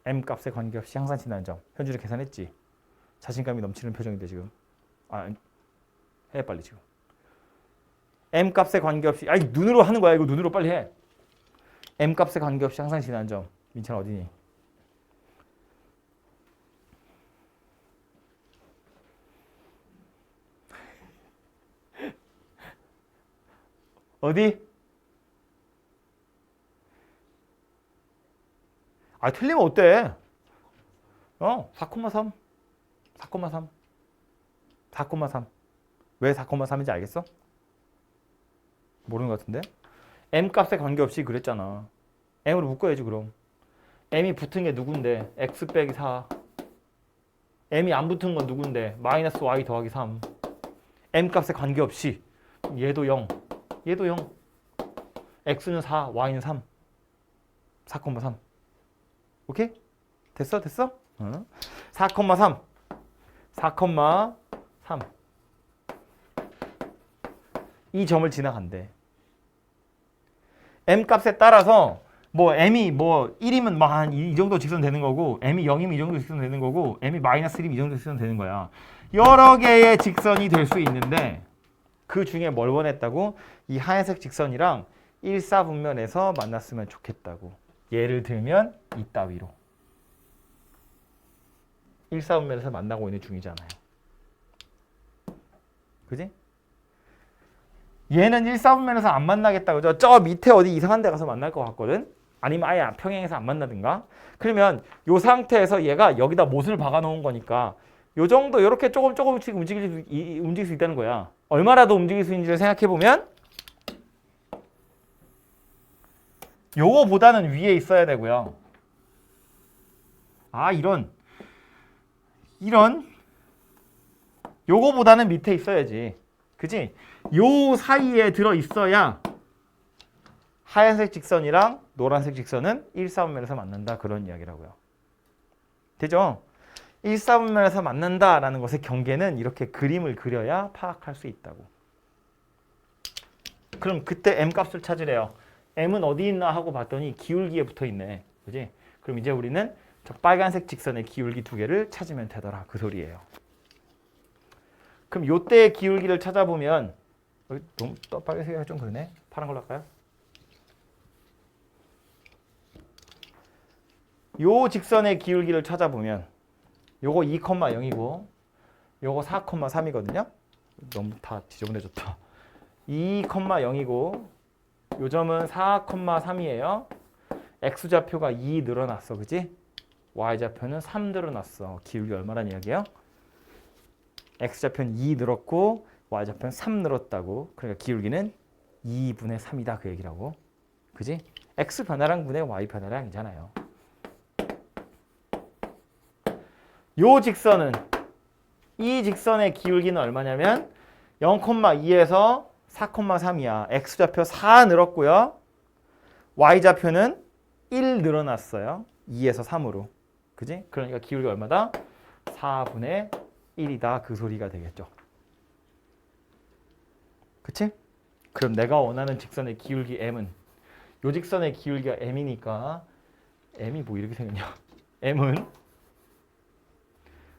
m 값에 관계없이 항상 지나는 점. 현준이 계산했지? 자신감이 넘치는 표정인데 지금. 해 빨리 지금. m 값에 관계없이 눈으로 하는 거야. 이거 눈으로 빨리 해. m 값에 관계없이 항상 지나는 점. 민찬 어디니? 어디? 틀리면 어때? 4,3. 4,3. 4,3. 왜 4,3인지 알겠어? 모르는 것 같은데? m 값에 관계없이 그랬잖아. m으로 묶어야지 그럼. m이 붙은 게 누군데? x 빼기 4. m이 안 붙은 건 누군데? 마이너스 y 더하기 3. m 값에 관계없이. 얘도 0. 얘도 0. x는 4, y는 3. 4,3. 오케이? 됐어? 4,3. 4,3. 이 점을 지나간대. m 값에 따라서 m이 1이면 한 이 정도 직선 되는 거고 m이 0이면 이 정도 직선 되는 거고 m이 마이너스 1이면 이 정도 직선 되는 거야. 여러 개의 직선이 될 수 있는데 그 중에 뭘 원했다고? 이 하얀색 직선이랑 1사분면에서 만났으면 좋겠다고. 예를 들면 이 따위로. 1사분면에서 만나고 있는 중이잖아요. 그지? 얘는 1사분면에서 안 만나겠다. 그죠? 저 밑에 어디 이상한 데 가서 만날 것 같거든? 아니면 아예 평행에서 안 만나든가? 그러면 이 상태에서 얘가 여기다 못을 박아 놓은 거니까 요 정도 이렇게 조금씩 움직일 수 있다는 거야. 얼마라도 움직일 수 있는지를 생각해 보면 요거보다는 위에 있어야 되고요. 이런 요거보다는 밑에 있어야지. 그지? 요 사이에 들어 있어야 하얀색 직선이랑 노란색 직선은 1사분면에서 만난다. 그런 이야기라고요. 되죠? 1사분면에서 만난다라는 것의 경계는 이렇게 그림을 그려야 파악할 수 있다고. 그럼 그때 m 값을 찾으래요. m은 어디 있나 하고 봤더니 기울기에 붙어 있네. 그지? 그럼 이제 우리는 저 빨간색 직선의 기울기 두 개를 찾으면 되더라. 그 소리예요. 그럼 요때의 기울기를 찾아보면 너무 빨간색이 좀 그러네. 파란 걸로 할까요? 요 직선의 기울기를 찾아보면 요거 2,0이고 요거 4,3이거든요. 너무 다 지저분해졌다. 2,0이고 요 점은 4,3이에요. x좌표가 2 늘어났어. 그지? y좌표는 3 늘어났어. 기울기 얼마란 이야기예요? x좌표는 2 늘었고 y좌표는 3 늘었다고. 그러니까 기울기는 2분의 3이다. 그 얘기라고. 그지? x 변화량 분의 y 변화량이잖아요. 요 직선은 이 직선의 기울기는 얼마냐면 0,2에서 4,3이야. x좌표 4 늘었고요. y좌표는 1 늘어났어요. 2에서 3으로. 그지? 그러니까 기울기 얼마다? 4분의 1이다. 그 소리가 되겠죠. 그치? 그럼 내가 원하는 직선의 기울기 m은 요 직선의 기울기가 m이니까 m이 뭐 이렇게 생겼냐? m은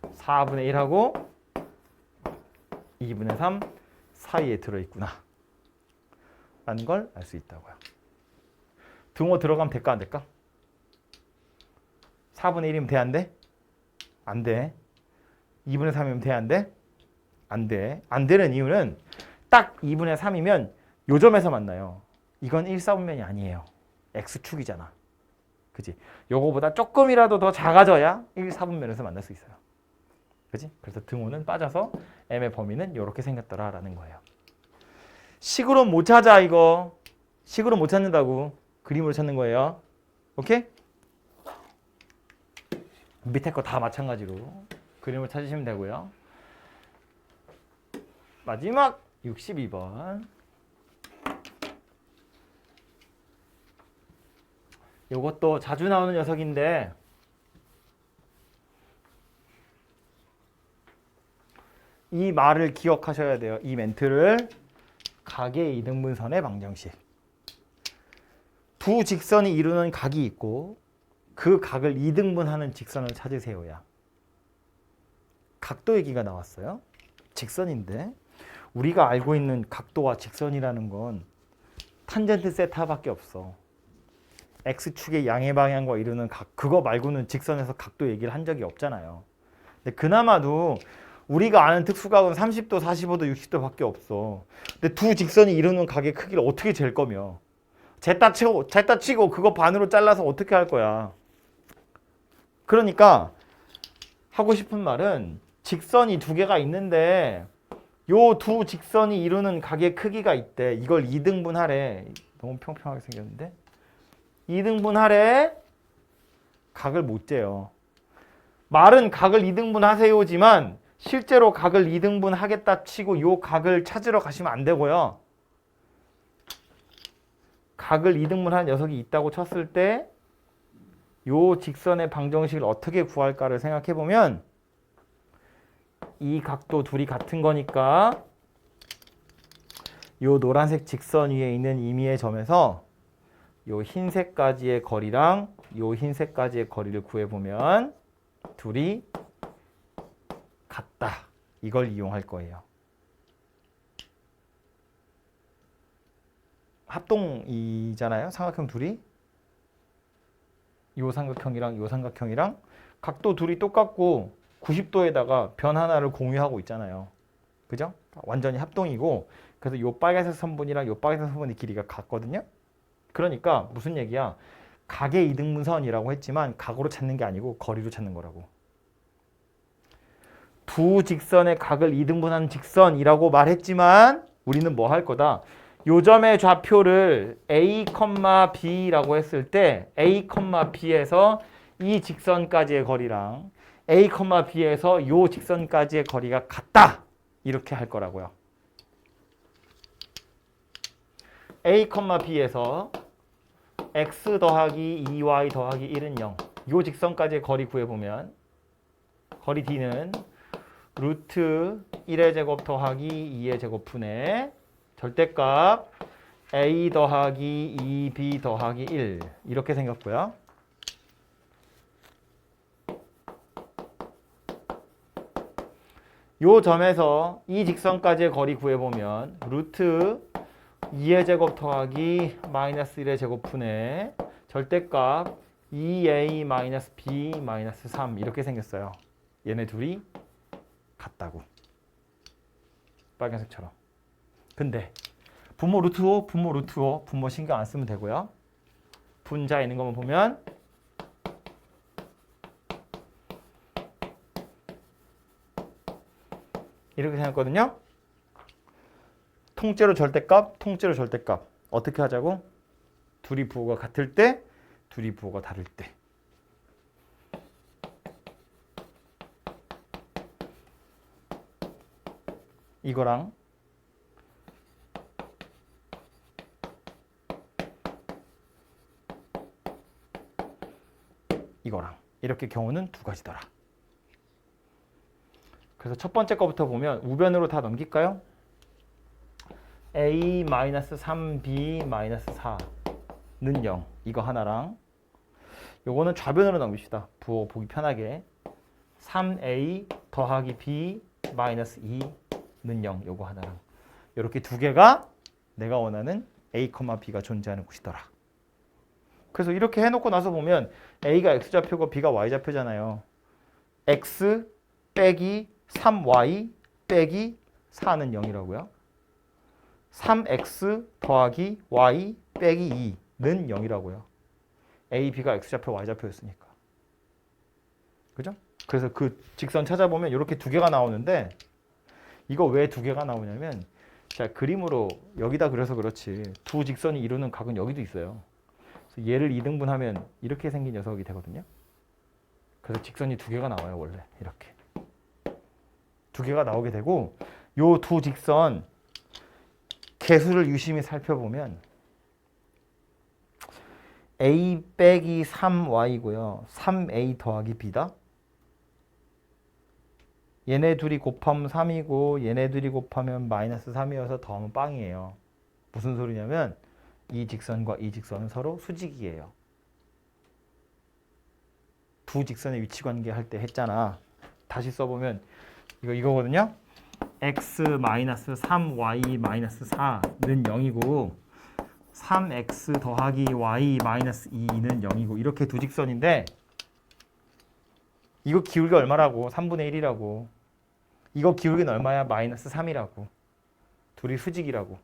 4분의 1하고 2분의 3 사이에 들어있구나 라는 걸 알 수 있다고요. 등호 들어가면 될까 안 될까? 4분의 1이면 돼 안 돼? 안 돼. 2분의 3이면 돼, 안 돼? 안 돼. 안 되는 이유는 딱 2분의 3이면 요 점에서 만나요. 이건 1사분면이 아니에요. x축이잖아. 그지? 요거보다 조금이라도 더 작아져야 1사분면에서 만날 수 있어요. 그지? 그래서 등호는 빠져서 m의 범위는 이렇게 생겼더라라는 거예요. 식으로 못 찾아 이거. 식으로 못 찾는다고. 그림으로 찾는 거예요. 오케이? 밑에 거 다 마찬가지로 그림을 찾으시면 되고요. 마지막 62번. 이것도 자주 나오는 녀석인데 이 말을 기억하셔야 돼요. 이 멘트를. 각의 이등분선의 방정식. 두 직선이 이루는 각이 있고 그 각을 이등분하는 직선을 찾으세요야. 각도 얘기가 나왔어요. 직선인데 우리가 알고 있는 각도와 직선이라는 건 탄젠트 세타밖에 없어. X축의 양의 방향과 이루는 각, 그거 말고는 직선에서 각도 얘기를 한 적이 없잖아요. 근데 그나마도 우리가 아는 특수각은 30도, 45도, 60도 밖에 없어. 근데 두 직선이 이루는 각의 크기를 어떻게 잴 거며? 쟀다 치고 그거 반으로 잘라서 어떻게 할 거야? 그러니까 하고 싶은 말은 직선이 두 개가 있는데 요 두 직선이 이루는 각의 크기가 있대. 이걸 2등분하래. 너무 평평하게 생겼는데? 2등분하래. 각을 못 재요. 말은 각을 2등분하세요지만 실제로 각을 2등분하겠다 치고 요 각을 찾으러 가시면 안 되고요. 각을 2등분한 녀석이 있다고 쳤을 때 요 직선의 방정식을 어떻게 구할까를 생각해 보면 이 각도 둘이 같은 거니까 요 노란색 직선 위에 있는 임의의 점에서 요 흰색까지의 거리랑 요 흰색까지의 거리를 구해보면 둘이 같다. 이걸 이용할 거예요. 합동이잖아요. 삼각형 둘이. 요 삼각형이랑 요 삼각형이랑 각도 둘이 똑같고 90도에다가 변 하나를 공유하고 있잖아요. 그죠? 완전히 합동이고 그래서 요 빨간색 선분이랑 요 빨간색 선분의 길이가 같거든요. 그러니까 무슨 얘기야? 각의 이등분선이라고 했지만 각으로 찾는 게 아니고 거리로 찾는 거라고. 두 직선의 각을 이등분한 직선이라고 말했지만 우리는 뭐 할 거다? 요 점의 좌표를 A, B라고 했을 때 A, B에서 이 직선까지의 거리랑 A, B에서 요 직선까지의 거리가 같다. 이렇게 할 거라고요. A, B에서 x 더하기 2y 더하기 1은 0. 요 직선까지의 거리 구해보면 거리 D는 루트 1의 제곱 더하기 2의 제곱분의 절대값 a 더하기 2b 더하기 1 이렇게 생겼고요. 요 점에서 이 직선까지의 거리 구해보면 루트 2의 제곱 더하기 마이너스 1의 제곱분의 절대값 2a 마이너스 b 마이너스 3 이렇게 생겼어요. 얘네 둘이 같다고. 빨간색처럼. 근데 분모 루트 5, 분모 루트 5, 분모 신경 안 쓰면 되고요. 분자 있는 것만 보면 이렇게 생겼거든요. 통째로 절대값, 통째로 절대값. 어떻게 하자고? 둘이 부호가 같을 때, 둘이 부호가 다를 때. 이거랑 이거랑 이렇게 경우는 두 가지더라. 그래서 첫 번째 거부터 보면 우변으로 다 넘길까요? a-3b-4는 0 이거 하나랑 요거는 좌변으로 넘깁시다. 부호 보기 편하게 3a 더하기 b 마이너스 2는 0 요거 하나랑 이렇게 두 개가 내가 원하는 a, b가 존재하는 곳이더라. 그래서 이렇게 해놓고 나서 보면 a가 x좌표고 b가 y좌표잖아요. x 빼기 3y 빼기 4는 0이라고요. 3x 더하기 y 빼기 2는 0이라고요. a, b가 x좌표, y좌표였으니까. 그죠? 그래서 그 직선 찾아보면 이렇게 두 개가 나오는데 이거 왜 두 개가 나오냐면 자, 그림으로 여기다 그려서 그렇지 두 직선이 이루는 각은 여기도 있어요. 그래서 얘를 2등분하면 이렇게 생긴 녀석이 되거든요. 그래서 직선이 두 개가 나와요. 원래 이렇게 두 개가 나오게 되고 요 두 직선 개수를 유심히 살펴보면 a 빼기 3y고요. 3a 더하기 b다. 얘네 둘이 곱하면 3이고 얘네 둘이 곱하면 마이너스 3이어서 더하면 빵이에요. 무슨 소리냐면 이 직선과 이 직선은 서로 수직이에요. 두 직선의 위치 관계 할 때 했잖아. 다시 써보면 이거거든요. x 마이너스 3y 마이너스 4는 0이고 3x 더하기 y 마이너스 2는 0이고 이렇게 두 직선인데 이거 기울기 얼마라고? 3분의 1이라고. 이거 기울기는 얼마야? 마이너스 3이라고. 둘이 수직이라고.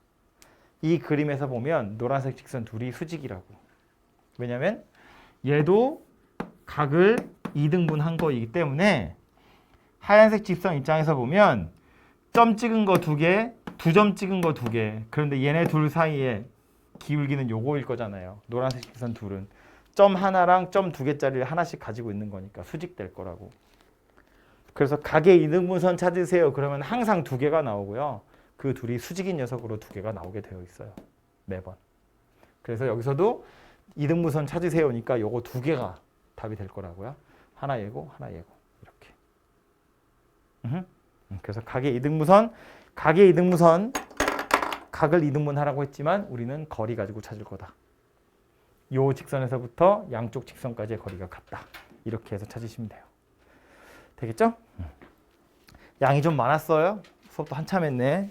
이 그림에서 보면 노란색 직선 둘이 수직이라고. 왜냐면 얘도 각을 2등분한 거이기 때문에 하얀색 직선 입장에서 보면 점 찍은 거 2개, 2점 찍은 거 2개. 그런데 얘네 둘 사이에 기울기는 요거일 거잖아요. 노란색 직선 둘은. 점 하나랑 점 2개짜리를 하나씩 가지고 있는 거니까 수직될 거라고. 그래서 각의 이등분선 찾으세요. 그러면 항상 2개가 나오고요. 그 둘이 수직인 녀석으로 2개가 나오게 되어 있어요. 매번. 그래서 여기서도 이등분선 찾으세요니까 요거 2개가 답이 될 거라고요. 하나 얘고 하나 얘고 이렇게. 그래서 각의 이등분선, 각을 이등분하라고 했지만 우리는 거리 가지고 찾을 거다. 요 직선에서부터 양쪽 직선까지의 거리가 같다. 이렇게 해서 찾으시면 돼요. 되겠죠? 양이 좀 많았어요. 수업도 한참 했네.